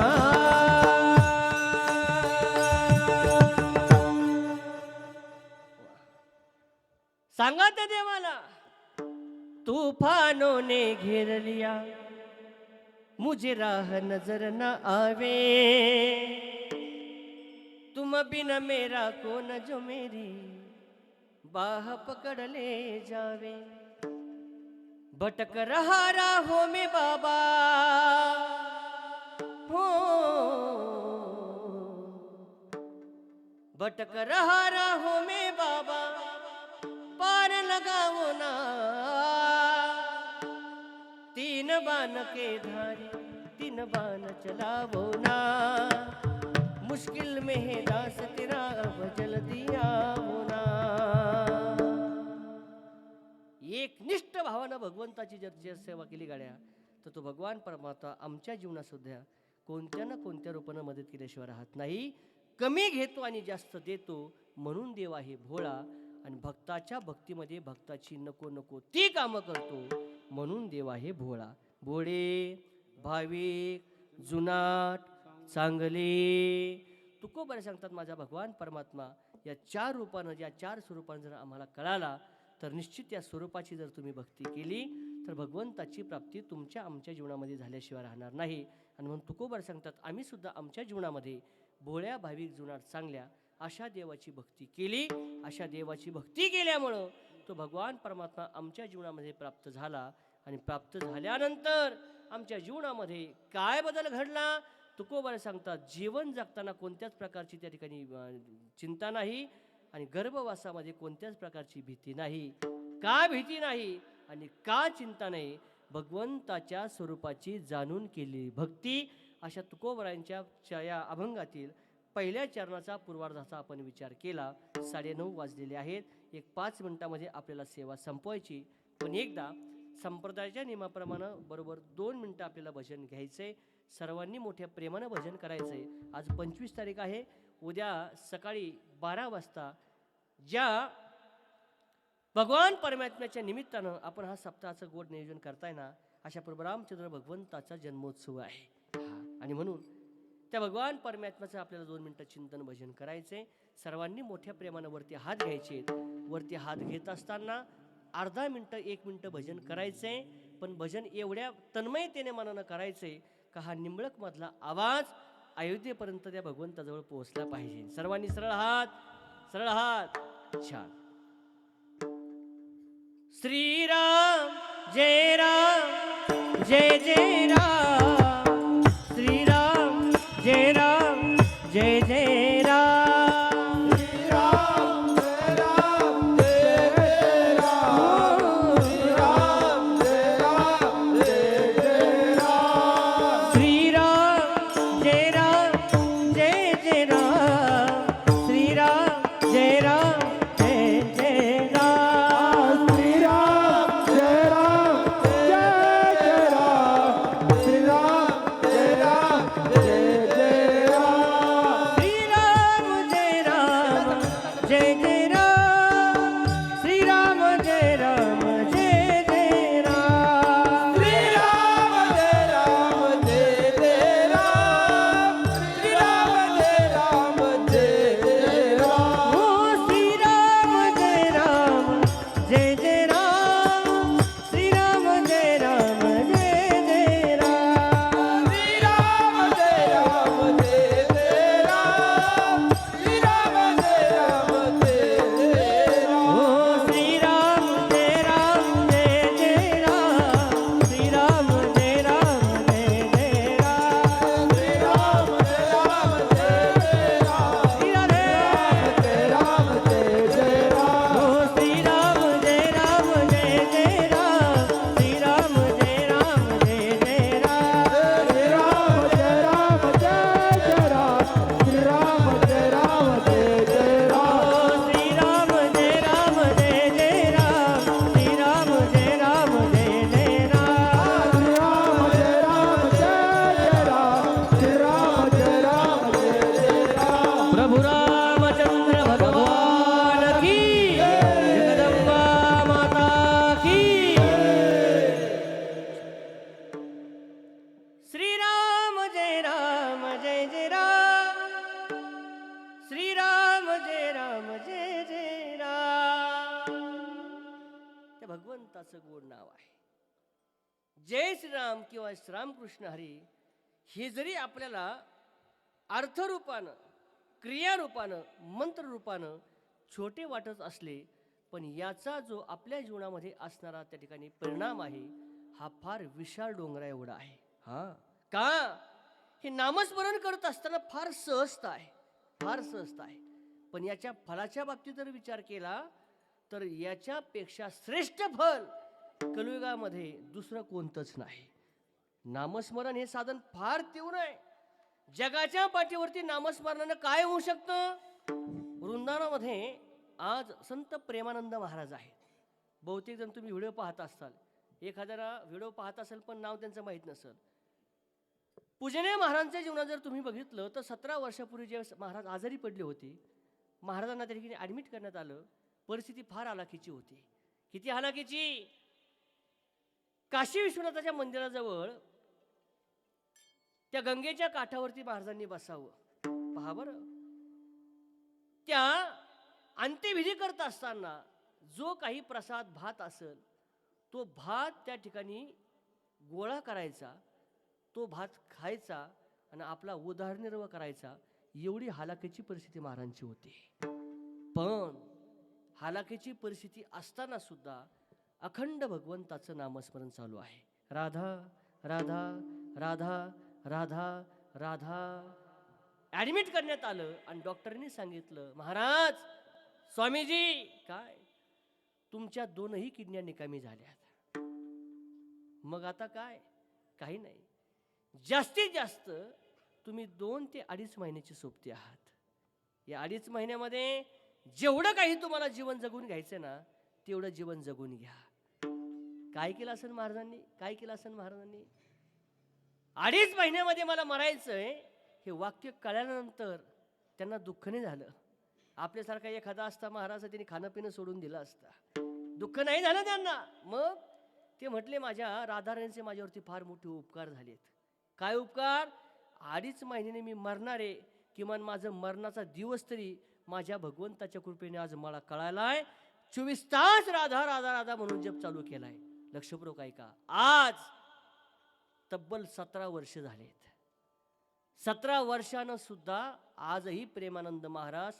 सांगा त्या देवाला, तूफानों ने घेर लिया मुझे राह नजर न आवे, तुम बिन मेरा कौन जो मेरी बाह पकड़ ले जावे, भटक रहा राहों में बाबा हो, भटक रहा राहों में बाबा, पार लगाओ ना तीन बान के धारे, तीन बान चलावो ना, मुश्किल में है दास तेरा अब जल्दी आओ ना. एकनिष्ठ भावानं भगवंताची जर सेवा केली गाड्या, तर तो भगवान परमात्मा आमच्या जीवनात सुद्धा कोणत्या ना कोणत्या रूपानं मदत केल्याशिवाय राहत नाही. कमी घेतो आणि जास्त देतो, म्हणून देव आहे भोळा. आणि भक्ताच्या भक्तीमध्ये भक्ताची नको नको ती कामं करतो, म्हणून देव आहे भोळा. भोळे, भाविक, जुनाट, चांगले, तुकोबारे सांगतात माझा भगवान परमात्मा या चार रूपानं, या चार स्वरूपानं जर आम्हाला कळाला, तर निश्चित या स्वरूपाची जर तुम्ही भक्ती केली तर भगवंताची प्राप्ती तुमच्या आमच्या जीवनामध्ये झाल्याशिवाय राहणार नाही. आणि म्हणून तुकोबार सांगतात आम्ही सुद्धा आमच्या जीवनामध्ये भोळ्या, भाविक, जुनाट, चांगल्या अशा देवाची भक्ती केली. अशा देवाची भक्ती केल्यामुळं तो भगवान परमात्मा आमच्या जीवनामध्ये प्राप्त झाला. आणि प्राप्त झाल्यानंतर आमच्या जीवनामध्ये काय बदल घडला, तुकोबारे सांगतात जीवन जगताना कोणत्याच प्रकारची त्या ठिकाणी चिंता नाही, आणि गर्भवासामध्ये कोणत्याच प्रकारची भीती नाही. का भीती नाही आणि का चिंता नाही, भगवंताच्या स्वरूपाची जाणून केली भक्ती. अशा तुकोबारांच्या या अभंगातील पहिल्या चरणाचा पूर्वार्धाचा आपण विचार केला. 9:30 वाजलेले आहेत. एक 5 मिनिटामध्ये आपल्याला सेवा संपवायची. पण एकदा संप्रदायाच्या नियमाप्रमाणे बरोबर 2 मिनिटं आपल्याला भजन घ्यायचंय. सर्वांनी मोठ्या प्रेमानं भजन करायचंय. आज 25 तारीख आहे. उद्या सकाळी 12 वाजता ज्या भगवान परमात्म्याच्या निमित्तानं आपण हा सप्ताहाचं गोड नियोजन करताय ना, अशा प्रभू रामचंद्र भगवंताचा जन्मोत्सव आहे. आणि म्हणून त्या भगवान परमात्म्याचं आपल्याला 2 मिनिटं चिंतन भजन करायचंय. सर्वांनी मोठ्या प्रेमानं वरती हात घ्यायचे. वरती हात घेत असताना अर्धा मिनिटं 1 मिनिटं भजन करायचंय. पण भजन एवढ्या तन्मयतेने मनानं करायचंय का हा निंबळक मधला आवाज अयोध्येपर्यंत त्या भगवंताजवळ पोहोचला पाहिजे. सर्वांनी सरळ हात, सरळ हात. छान. श्रीराम जय राम जय जय राम, श्रीराम जय राम जय जय राम, श्रीराम जय राम जय जय राम, श्रीराम जय राम जय जय राम, श्रीराम जय राम जय जय राम, श्रीराम जय राम जय जय राम, श्रीराम जय राम जय जय राम, जय श्रीराम किंवा श्रीरामकृष्ण हरी हे जरी आपल्याला अर्थरूपानं, क्रियारूपानं, मंत्ररूपानं छोटे वाटत असले, पण याचा जो आपल्या जीवनामध्ये असणारा त्या ठिकाणी परिणाम आहे हा फार विशाल डोंगरा एवढा आहे. का हे नामस्मरण करत असताना फार सहजता आहे, फार सहजता आहे. पण याच्या फलाच्या बाबतीत जर विचार केला तर याच्यापेक्षा श्रेष्ठ फल कलियुगामध्ये दुसरं कोणतंच नाही. नामस्मरण हे साधन फार तीव्र आहे. जगाच्या पाठीवरती नामस्मरणानं काय होऊ शकतं? वृंदावनामध्ये आज संत प्रेमानंद महाराज आहेत. बहुतेक जण तुम्ही व्हिडिओ पाहत असाल, एखाद्याला व्हिडिओ पाहत असेल पण नाव त्यांचं माहीत नसेल. पूजनीय महाराजांच्या जीवनात जर तुम्ही बघितलं तर 17 वर्षापूर्वी जे महाराज आजारी पडले होते, महाराजांना त्या ठिकाणी ॲडमिट करण्यात आलं. परिस्थिती फार हालाकीची होती. किती हालाकीची? काशी विश्वनाथाच्या मंदिराजवळ त्या गंगेच्या काठावरती महाराजांनी बसावं. पहा बरं, त्या अंत्यविधी करत असताना जो काही प्रसाद भात असेल तो भात त्या ठिकाणी गोळा करायचा, तो भात खायचा आणि आपला उदरनिर्वाह करायचा. एवढी हालाकीची परिस्थिती महाराजांची होती. पण हालाकीची परिस्थिती असताना सुद्धा अखंड भगवंताचं नामस्मरण चालू आहे. राधा राधा राधा राधा राधा. ॲडमिट करण्यात आलं आणि डॉक्टरांनी सांगितलं, महाराज, स्वामीजी, काय तुमच्या 2ही किडन्या निकामी झाल्यात. मग आता काय? काही नाही. जास्तीत जास्त तुम्ही 2 ते 2.5 महिन्याची सोबती आहात. या 2.5 महिन्यामध्ये जेवढं काही तुम्हाला जीवन जगून घ्यायचं ना तेवढं जीवन जगून घ्या. काय केलं असेल महाराजांनी? काय केलं असेल महाराजांनी? 2.5 महिन्यामध्ये मला मरायचंय हे वाक्य कळल्यानंतर त्यांना दुःख नाही झालं. आपल्यासारखा एखादा असता महाराज त्यांनी खाणं पिणं सोडून दिलं असता. दुःख नाही झालं त्यांना. मग ते म्हटले, माझ्या राधाराणीचे माझ्यावरती फार मोठे उपकार झालेत. काय उपकार? 2.5 महिन्याने मी मरणार आहे, किमान माझं मरणाचा दिवस तरी माझ्या भगवंताच्या कृपेने आज मला कळालाय. 24 तास राधा राधा राधा म्हणून जप चालू केलाय. लक्षपूर्वक ऐका. आज तब्बल 17 वर्ष झालेत. 17 वर्षानं सुद्धा आजही प्रेमानंद महाराज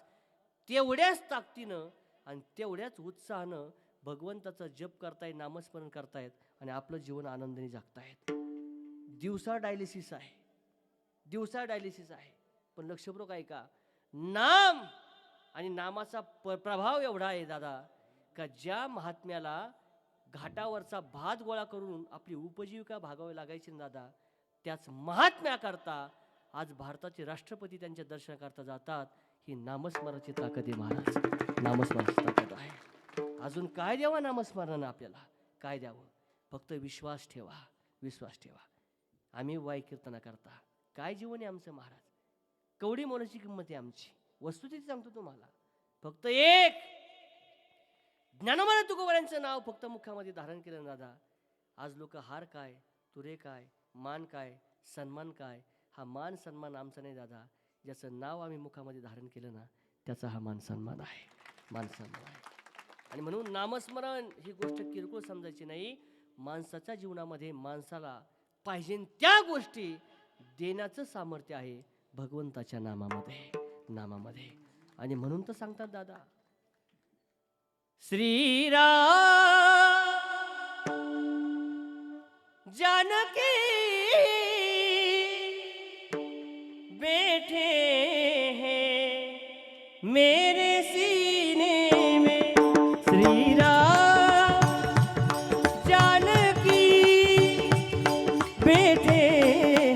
तेवढ्याच ताकदीनं आणि तेवढ्याच उत्साहानं भगवंताचा जप करतायत, नामस्मरण करतायत आणि आपलं जीवन आनंदाने जगतायत. दिवसा डायलिसिस आहे, दिवसा डायलिसिस आहे. पण लक्षपूर्वक ऐका, नाम आणि नामाचा प्रभाव एवढा आहे दादा, का ज्या महात्म्याला घाटावरचा भात गोळा करून आपली उपजीविका भागावी लागायची ना दादा, त्याच महात्म्याकरता आज भारताचे राष्ट्रपती त्यांच्या दर्शनाकरता जातात. ही नामस्मरणाची ताकद आहे महाराज, नामस्मरणाची ताकद आहे. अजून काय द्यावं नामस्मरणानं आपल्याला? काय द्यावं? फक्त विश्वास ठेवा, विश्वास ठेवा. आम्ही वाई कीर्तना करता काय जीवन आहे आमचं महाराज, कवडी मोलाची किंमत आहे आमची. वस्तुस्थिती सांगतो तुम्हाला. फक्त एक ज्ञानोबा तुकोबारांचं नाव फक्त मुखामध्ये धारण केलं दादा, आज लोक हार काय, तुरे काय, मान काय, सन्मान काय. हा मान सन्मान आमचा नाही दादा, ज्याचं नाव आम्ही मुखामध्ये धारण केलं ना त्याचा हा मान सन्मान आहे, मान सन्मान आहे. आणि म्हणून नामस्मरण ही गोष्ट किरकोळ समजायची नाही. माणसाच्या जीवनामध्ये माणसाला पाहिजे त्या गोष्टी देण्याचं सामर्थ्य आहे भगवंताच्या नामामध्ये, नामामध्ये. आणि म्हणून तर सांगतात दादा, श्रीराम जानकी बैठे हैं मेरे सीने में, श्री राम जानकी बैठे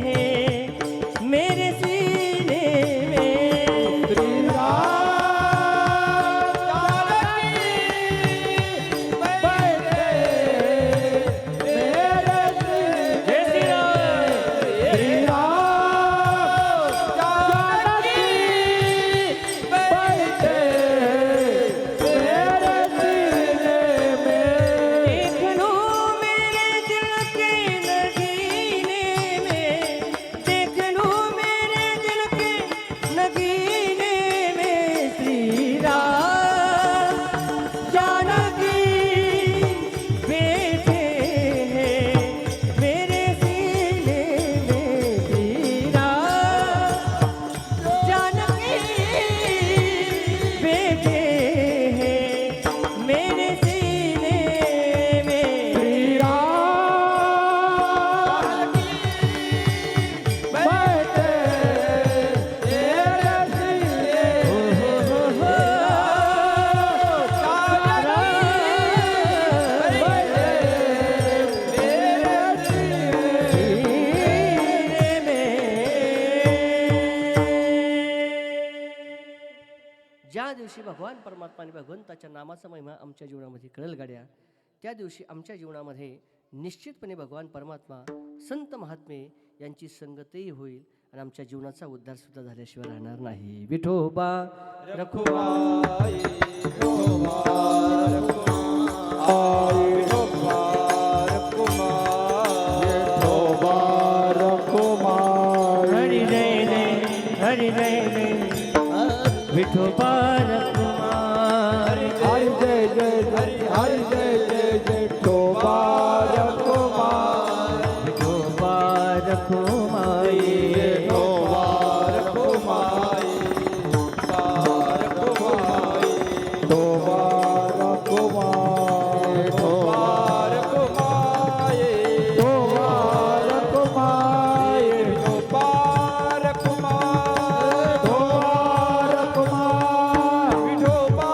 हैं मेरे सीने में, श्री राम जानकी बैठे मेरे जय श्री राम। श्री राम जानकी बैठे मेरे सीने में, देख लो मेरे दिल के नगीने में, ज्या दिवशी भगवान परमात्मा आणि भगवंताच्या नामाचा महिमा आमच्या जीवनामध्ये कळेल गाड्या, त्या दिवशी आमच्या जीवनामध्ये निश्चितपणे भगवान परमात्मा संत महात्मे यांची संगतही होईल आणि आमच्या जीवनाचा उद्धार सुद्धा झाल्याशिवाय राहणार नाही. विठोबा रखुमाई विठोबा रखुमाई विठोबा रखुमाई विठोबा रखुमाई हरी जय जय हरी जय जय विठोबा हरि जय जय हरि जय जय जय विठोबा रखुमाई विठोबा रखुमाई विठोबा रखुमाई विठोबा रखुमाई विठोबा रखुमाई विठोबा रखुमाई विठोबा रखुमाई विठोबा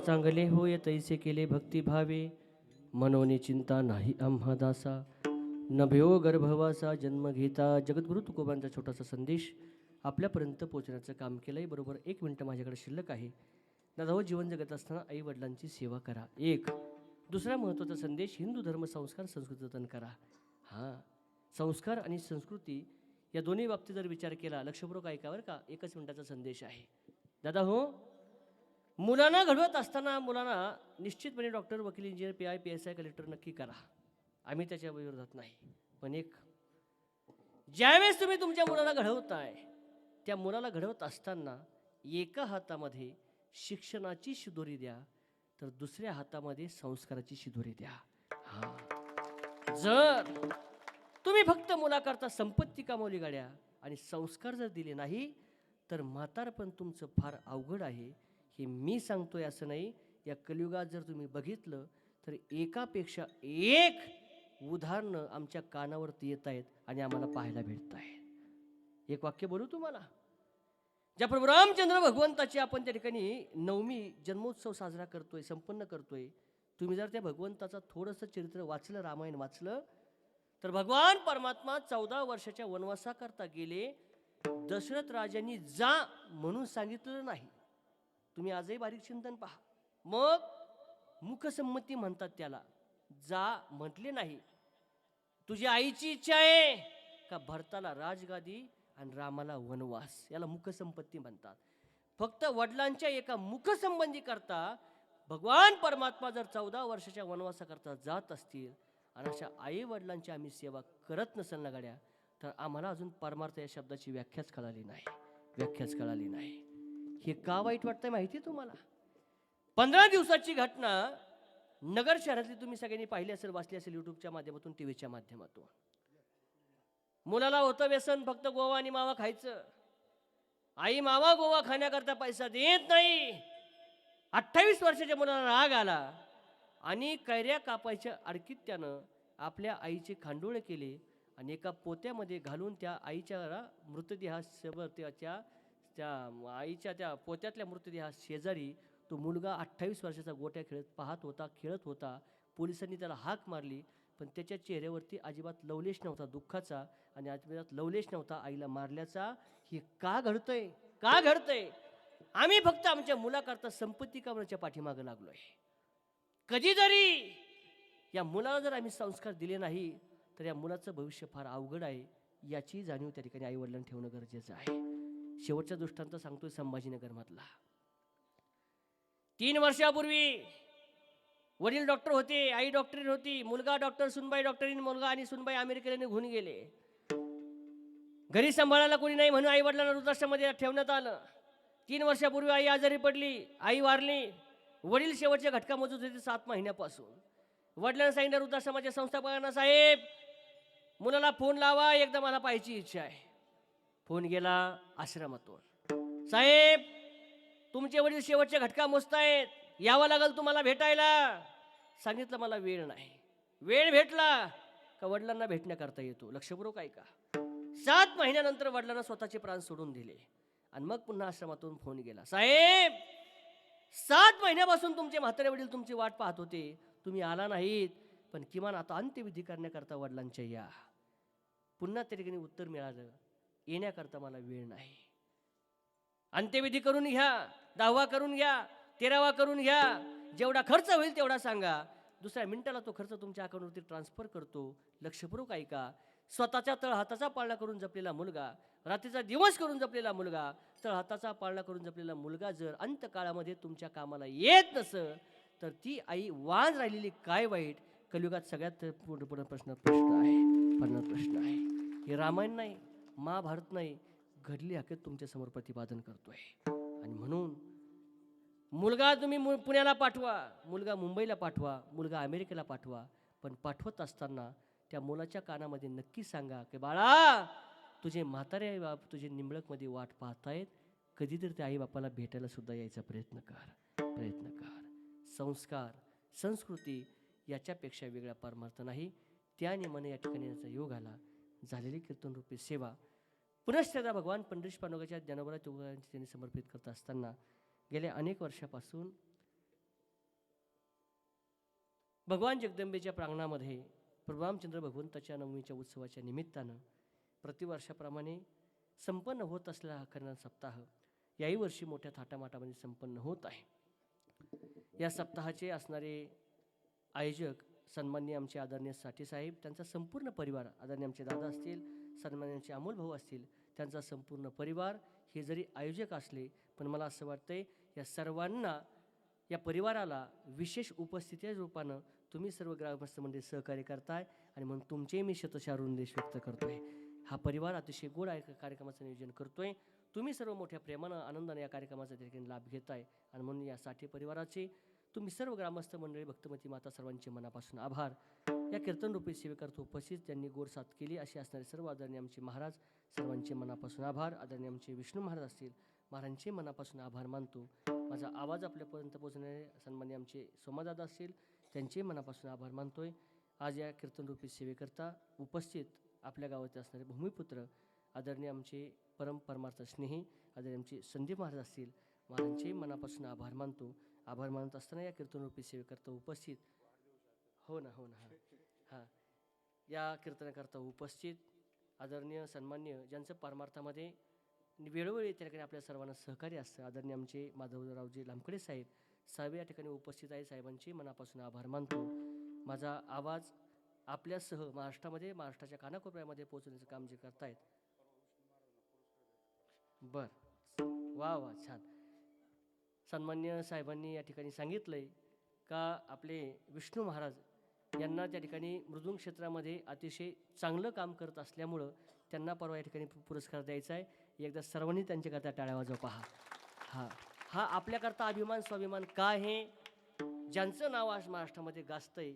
चांगले होय तैसे केले भक्ती भावे मनोनी चिंता नाही आम्हा दासा नभ्यो गर्भवासा जन्म घेता. जगद्गुरु तुकोबांचा छोटासा संदेश आपल्यापर्यंत पोहोचण्याचं काम केलं आहे. बरोबर 1 मिनटं माझ्याकडे शिल्लक आहे. दादा हो, जीवन जगत असताना आई वडिलांची सेवा करा. एक दुसरा महत्त्वाचा संदेश, हिंदू धर्म संस्कार संस्कृती जतन करा. हां, संस्कार आणि संस्कृती या दोन्ही बाबतीत जर विचार केला, लक्षपूर्वक ऐका बरं का, 1 मिनिटाचा संदेश आहे. दादा हो, मुलांना घडवत असताना मुलांना निश्चितपणे डॉक्टर, वकील, इंजिनियर, PI, PSI, कलेक्टर नक्की करा. आम्ही त्याच्या विरोधात नाही. पण एक ज्यावेळेस तुम्ही तुमच्या मुलाला घडवताय, त्या मुलाला घडवत असताना एका हातामध्ये शिक्षणाची शिदोरी द्या, तर दुसऱ्या हातामध्ये संस्काराची शिदोरी द्या. हां, जर तुम्ही फक्त मुलाकरता संपत्ती कमावली गाड्या आणि संस्कार जर दिले नाही, तर म्हातारपण तुमचं फार अवघड आहे. हे मी सांगतोय असं नाही. या कलियुगात जर तुम्ही बघितलं तर एकापेक्षा एक उदाहरणं आमच्या कानावरती येत आहेत आणि आम्हाला पाहायला भेटत आहे. एक वाक्य बोलू तुम्हाला. ज्या प्रभू रामचंद्र भगवंताची आपण त्या ठिकाणी 9वी जन्मोत्सव साजरा करतोय, संपन्न करतोय. तुम्ही जर त्या भगवंताचं थोडंसं चरित्र वाचलं, रामायण वाचलं, तर भगवान परमात्मा 14 वर्षाच्या वनवासाकरता गेले. दशरथ राजांनी जा म्हणून सांगितलं नाही. तुम्ही आजही बारीक चिंतन पहा. मग मुखसंमती म्हणतात त्याला. जा म्हटले नाही. तुझी आईची इच्छा आहे का भरताला राजगादी आणि रामाला वनवास, याला मुखसंपत्ती म्हणतात. फक्त वडिलांच्या एका मुखसंबंधी करता भगवान परमात्मा जर 14 वर्षाच्या वनवासाकरता जात असतील आणि अशा आई वडिलांची आम्ही सेवा करत नसेल ना गाड्या, तर आम्हाला अजून परमार्थ या शब्दाची व्याख्याच कळाली नाही. हे का वाईट वाटतंय माहिती आहे तुम्हाला? 15 दिवसाची घटना नगर शहरातली तुम्ही सगळ्यांनी पाहिली असेल, वाचली असेल, युट्यूबच्या माध्यमातून, टीव्हीच्या माध्यमातून. मुलाला होतं व्यसन फक्त गोवा आणि मावा खायचं. आई मावा गोवा खाण्याकरता पैसा देत नाही. 28 वर्षाच्या मुलाला राग आला आणि कैऱ्या कापायच्या अडकीत त्यानं आपल्या आईचे खांडोळे केले आणि एका पोत्यामध्ये घालून त्या आईच्या मृतदेहासोबत त्या आईच्या त्या पोत्यातल्या मृतदेहा शेजारी तो मुलगा 28 वर्षाचा गोट्या खेळत होता. पोलिसांनी त्याला हाक मारली. पण त्याच्या चेहऱ्यावरती अजिबात लवलेश नव्हता दुःखाचा आणि अजिबात लवलेश नव्हता आईला मारल्याचा. हे का घडतंय? का घडतंय? आम्ही फक्त आमच्या मुलाकरता संपत्ती कमवण्याच्या पाठीमागं लागलोय. कधीतरी या मुलाला जर आम्ही संस्कार दिले नाही तर या मुलाचं भविष्य फार अवघड आहे, याची जाणीव त्या ठिकाणी आईवडिलांना ठेवणं गरजेचं आहे. शेवटचा दृष्टांत सांगतोय संभाजीनगरमधला. 3 वर्षापूर्वी वडील डॉक्टर होते, आई डॉक्टरीन होती, मुलगा डॉक्टर, सुनबाई डॉक्टरीन, मुलगा आणि सुनबाई अमेरिकेला निघून गेले. घरी सांभाळायला कोणी नाही म्हणून आई वडिलांना वृद्धाश्रमामध्ये ठेवण्यात आलं. 3 वर्षापूर्वी आई आजारी पडली, आई वारली. वडील शेवटच्या घटका मोजत होते 7 महिन्यापासून. वडिलांना सांगितलं वृद्धाश्रमाच्या संस्थापकांना, साहेब मुलाला फोन लावा, एकदा मला पाहायची इच्छा आहे. फोन गेला आश्रमातून, साहेब तुमचे वडील शेवटच्या घटका मोजतायत, यावं लागेल तुम्हाला भेटायला. सांगितलं मला वेळ नाही. वेळ भेटला का वडिलांना भेटण्याकरता येतो. लक्षपूर्वक ऐका. 7 महिन्यानंतर वडिलांना स्वतःचे प्राण सोडून दिले आणि मग पुन्हा आश्रमातून फोन गेला, साहेब 7 महिन्यापासून तुमचे म्हातारे वडील तुमची वाट पाहत होते, तुम्ही आला नाहीत, पण किमान आता अंत्यविधी करण्याकरता वडिलांच्या या. पुन्हा त्या ठिकाणी उत्तर मिळालं, येण्याकरता मला वेळ नाही. अंत्यविधी करून घ्या, 10वा करून घ्या, 13वा करून घ्या, जेवढा खर्च होईल तेवढा सांगा, दुसऱ्या मिनिटाला तो खर्च तुमच्या अकाउंटवरती ट्रान्सफर करतो. लक्षपूर्वक ऐका. स्वतःच्या तळहाताचा पाळणा करून जपलेला मुलगा, रात्रीचा दिवस करून जपलेला मुलगा, तळहाताचा पाळणा करून जपलेला मुलगा जर अंतकाळामध्ये तुमच्या कामाला येत नसं तर ती आई वांज राहिलेली काय वाईट. कलियुगात सगळ्यात पूर्ण प्रश्न आहे. हे रामायण नाही, महाभारत नाही, घडली हकीकत तुमच्यासमोर प्रतिपादन करतोय. आणि म्हणून मुलगा तुम्ही पुण्याला पाठवा, मुलगा मुंबईला पाठवा, मुलगा अमेरिकेला पाठवा, पण पाठवत असताना त्या मुलाच्या कानामध्ये नक्की सांगा की बाळा तुझे म्हातारे आई बाप तुझे निंबळकमध्ये वाट पाहतायत, कधीतरी त्या आई बापाला भेटायला सुद्धा यायचा प्रयत्न कर. संस्कार संस्कृती याच्यापेक्षा वेगळा परमार्थ नाही. त्याने मन या ठिकाणी याचा योग आला. झालेली कीर्तनरूपी सेवा पुनश्चदा भगवान पंढरीश पांडुरंगाच्या ज्ञानोबा तुकारामांची त्यांनी समर्पित करत असताना गेल्या अनेक वर्षापासून भगवान जगदंबेच्या प्रांगणामध्ये प्रभू रामचंद्र भगवंताच्या नवमीच्या उत्सवाच्या निमित्तानं प्रतिवर्षाप्रमाणे संपन्न होत असलेला हा खरं सप्ताह याही वर्षी मोठ्या थाटामाटामध्ये संपन्न होत आहे. या सप्ताहाचे असणारे आयोजक सन्माननीय आमचे आदरणीय साठे साहेब, त्यांचा संपूर्ण परिवार, आदरणीय आमचे दादा असतील, सन्माननीय आमचे अमोल भाऊ असतील, त्यांचा संपूर्ण परिवार हे जरी आयोजक असले पण मला असं वाटतंय या सर्वांना, या परिवाराला विशेष उपस्थितीच्या रूपानं तुम्ही सर्व ग्रामस्थ मंडळी सहकार्य करताय आणि म्हणून तुमचे मी शतशः ऋणदेश व्यक्त करतोय. हा परिवार अतिशय गोड कार्यक्रमाचं नियोजन करतोय. तुम्ही सर्व मोठ्या प्रेमानं आनंदाने या कार्यक्रमाचा देखील लाभ घेताय आणि म्हणून या साठे परिवाराचे तुम्ही सर्व ग्रामस्थ मंडळी, भक्तमती माता सर्वांचे मनापासून आभार. या कीर्तनरूपी सेवेकरता उपस्थित ज्यांनी गोड साथ केली असे असणारे सर्व आदरणीय आमचे महाराज, सर्वांचे मनापासून आभार. आदरणीय आमचे विष्णू महाराज असतील, महाराजांचे मनापासून आभार मानतो. माझा आवाज आपल्यापर्यंत पोहोचणारे सन्माननीय आमचे सोमादादा असतील, त्यांचे मनापासून आभार मानतोय. आज या कीर्तनरूपी सेवेकरता उपस्थित आपल्या गावात असणारे भूमिपुत्र आदरणीय आमचे परमार्थ स्नेही आदरणीय आमचे संदीप महाराज असतील, महाराजांचे मनापासून आभार मानतो. आभार मानत असताना या कीर्तनरूपी सेवेकरता उपस्थित हो ना हां या कीर्तनाकरता उपस्थित आदरणीय सन्मान्य ज्यांचं परमार्थामध्ये वेळोवेळी त्या ठिकाणी आपल्या सर्वांना सहकार्य असतं, आदरणीय आमचे माधवरावजी लांबकडे साहेब या ठिकाणी उपस्थित आहे. साहेबांचे मनापासून आभार मानतो. माझा आवाज आपल्यासह महाराष्ट्रामध्ये, महाराष्ट्राच्या कानाकोपऱ्यामध्ये पोहोचण्याचं काम जे करतायत. वा छान. सन्मान्य साहेबांनी या ठिकाणी सांगितलंय का आपले विष्णू महाराज यांना त्या ठिकाणी मृदुंग क्षेत्रामध्ये अतिशय चांगलं काम करत असल्यामुळं त्यांना परवा या ठिकाणी पुरस्कार द्यायचा आहे. एकदा सर्वांनी त्यांच्याकरता टाळ्या वाजवा पहा. हा आपल्याकरता अभिमान स्वाभिमान का आहे. ज्यांचं नाव आज महाराष्ट्रामध्ये गाजतंय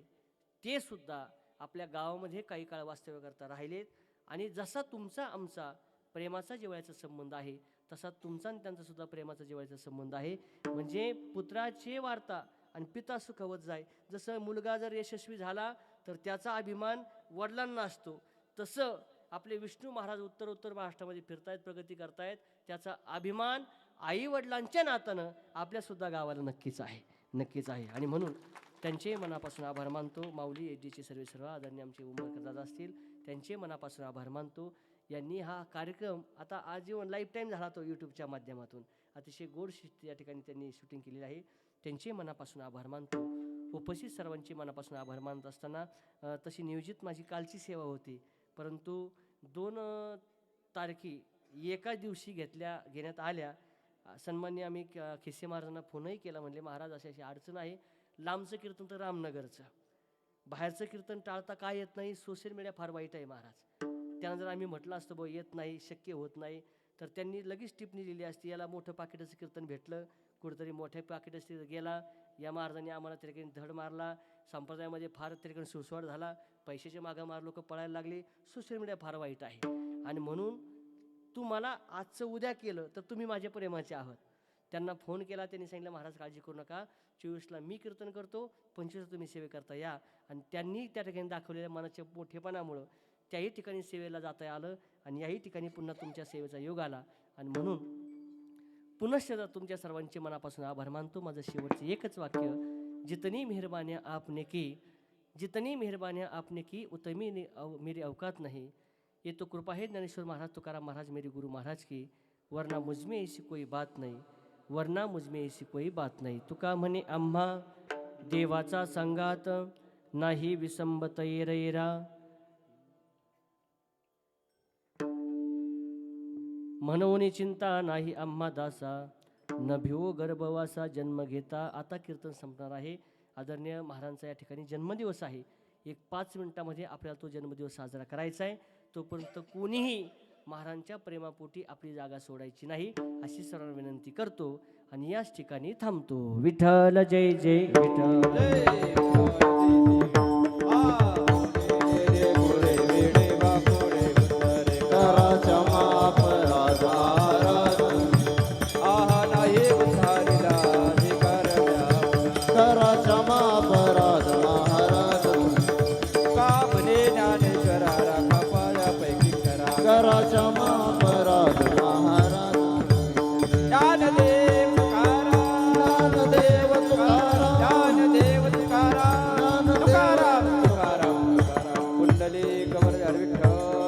ते सुद्धा आपल्या गावामध्ये काही काळ वास्तव्य करता राहिलेत आणि जसा तुमचा आमचा प्रेमाचा जिव्हाळ्याचा संबंध आहे तसा तुमचा आणि त्यांचा सुद्धा प्रेमाचा जिव्हाळ्याचा संबंध आहे. म्हणजे पुत्राचे वार्ता आणि पिता सुखवत जाय. जसं मुलगा जर यशस्वी झाला तर त्याचा अभिमान वडिलांना असतो, तसं आपले विष्णू महाराज उत्तरोत्तर महाराष्ट्रामध्ये फिरतायत, प्रगती करतायत, त्याचा अभिमान आई वडिलांच्या नात्यानं आपल्यासुद्धा गावाला नक्कीच आहे. आणि म्हणून त्यांचे मनापासून आभार मानतो. माऊली एच.डी.चे सर्व आदरणीय आमचे उंबरकर दादा असतील, त्यांचे मनापासून आभार मानतो. यांनी हा कार्यक्रम आता आजीवन लाईफ टाईम झाला तो यूट्यूबच्या माध्यमातून अतिशय गोड शिस्ती या ठिकाणी त्यांनी शूटिंग केलेली आहे. त्यांचे मनापासून आभार मानतो. उपस्थित सर्वांचे मनापासून आभार मानत असताना तशी नियोजित माझी कालची सेवा होती, परंतु 2 तारखी एका दिवशी घेण्यात आल्या. सन्मान्य आम्ही खिस्से महाराजांना फोनही केला, म्हणले महाराज अशी अशी अडचण आहे, लांबचं कीर्तन तर रामनगरचं, बाहेरचं कीर्तन टाळता काय येत नाही, सोशल मीडिया फार वाईट आहे महाराज. त्यानंतर आम्ही म्हटलं असतं बो येत नाही, शक्य होत नाही, तर त्यांनी लगेच टिप्पणी लिहिली असती, याला मोठं पाकिटाचं कीर्तन भेटलं, कुठंतरी मोठ्या पाकिटाचं तिथं गेला, या महाराजांनी आम्हाला त्या ठिकाणी धड मारला, संप्रदायामध्ये फार त्या ठिकाणी सुसवाड झाला, पैशाच्या मागं मार लोक पळायला लागले, सोशल मीडिया फार वाईट आहे. आणि म्हणून तू मला आजचं उद्या केलं तर तुम्ही माझ्या प्रेमाचे आहात. त्यांना फोन केला, त्यांनी सांगितलं महाराज काळजी करू नका, 24ला मी कीर्तन करतो, 25ला तुम्ही सेवेकरता या. आणि त्यांनी त्या ठिकाणी दाखवलेल्या मनाच्या मोठेपणामुळं त्याही ठिकाणी सेवेला जाता आलं आणि याही ठिकाणी पुन्हा तुमच्या सेवेचा योग आला. आणि म्हणून पुनश्च तुमच्या सर्वांचे मनापासून आभार मानतो. माझं शेवटचं एकच वाक्य, जितनी मेहरबान्या आपने की, जितनी मेहरबान्या आपने की उतनी मेरी औकात नहीं, ये तो कृपा है ज्ञानेश्वर महाराज तुकाराम महाराज मेरे गुरु महाराज की, वरना मुझमें ऐसी कोई बात नहीं, वरना मुझमें ऐसी कोई बात नाही. तुका म्हणे आम्हा देवाचा संगात, नाही विसंबत येरा, म्हणून चिंता नाही आम्हा दासा, न भिवो गर्भवासा जन्म घेता. आता कीर्तन संपणार आहे. आदरणीय महाराजांचा या ठिकाणी जन्मदिवस आहे. 5 मिनिटामध्ये आपल्याला तो जन्मदिवस साजरा करायचा आहे. तोपर्यंत कोणीही महाराजांच्या प्रेमापोटी आपली जागा सोडायची नाही अशी सर्व विनंती करतो आणि याच ठिकाणी थांबतो. विठ्ठल जय जय विठ्ठल. पुंडलिक वरद विठ्ठल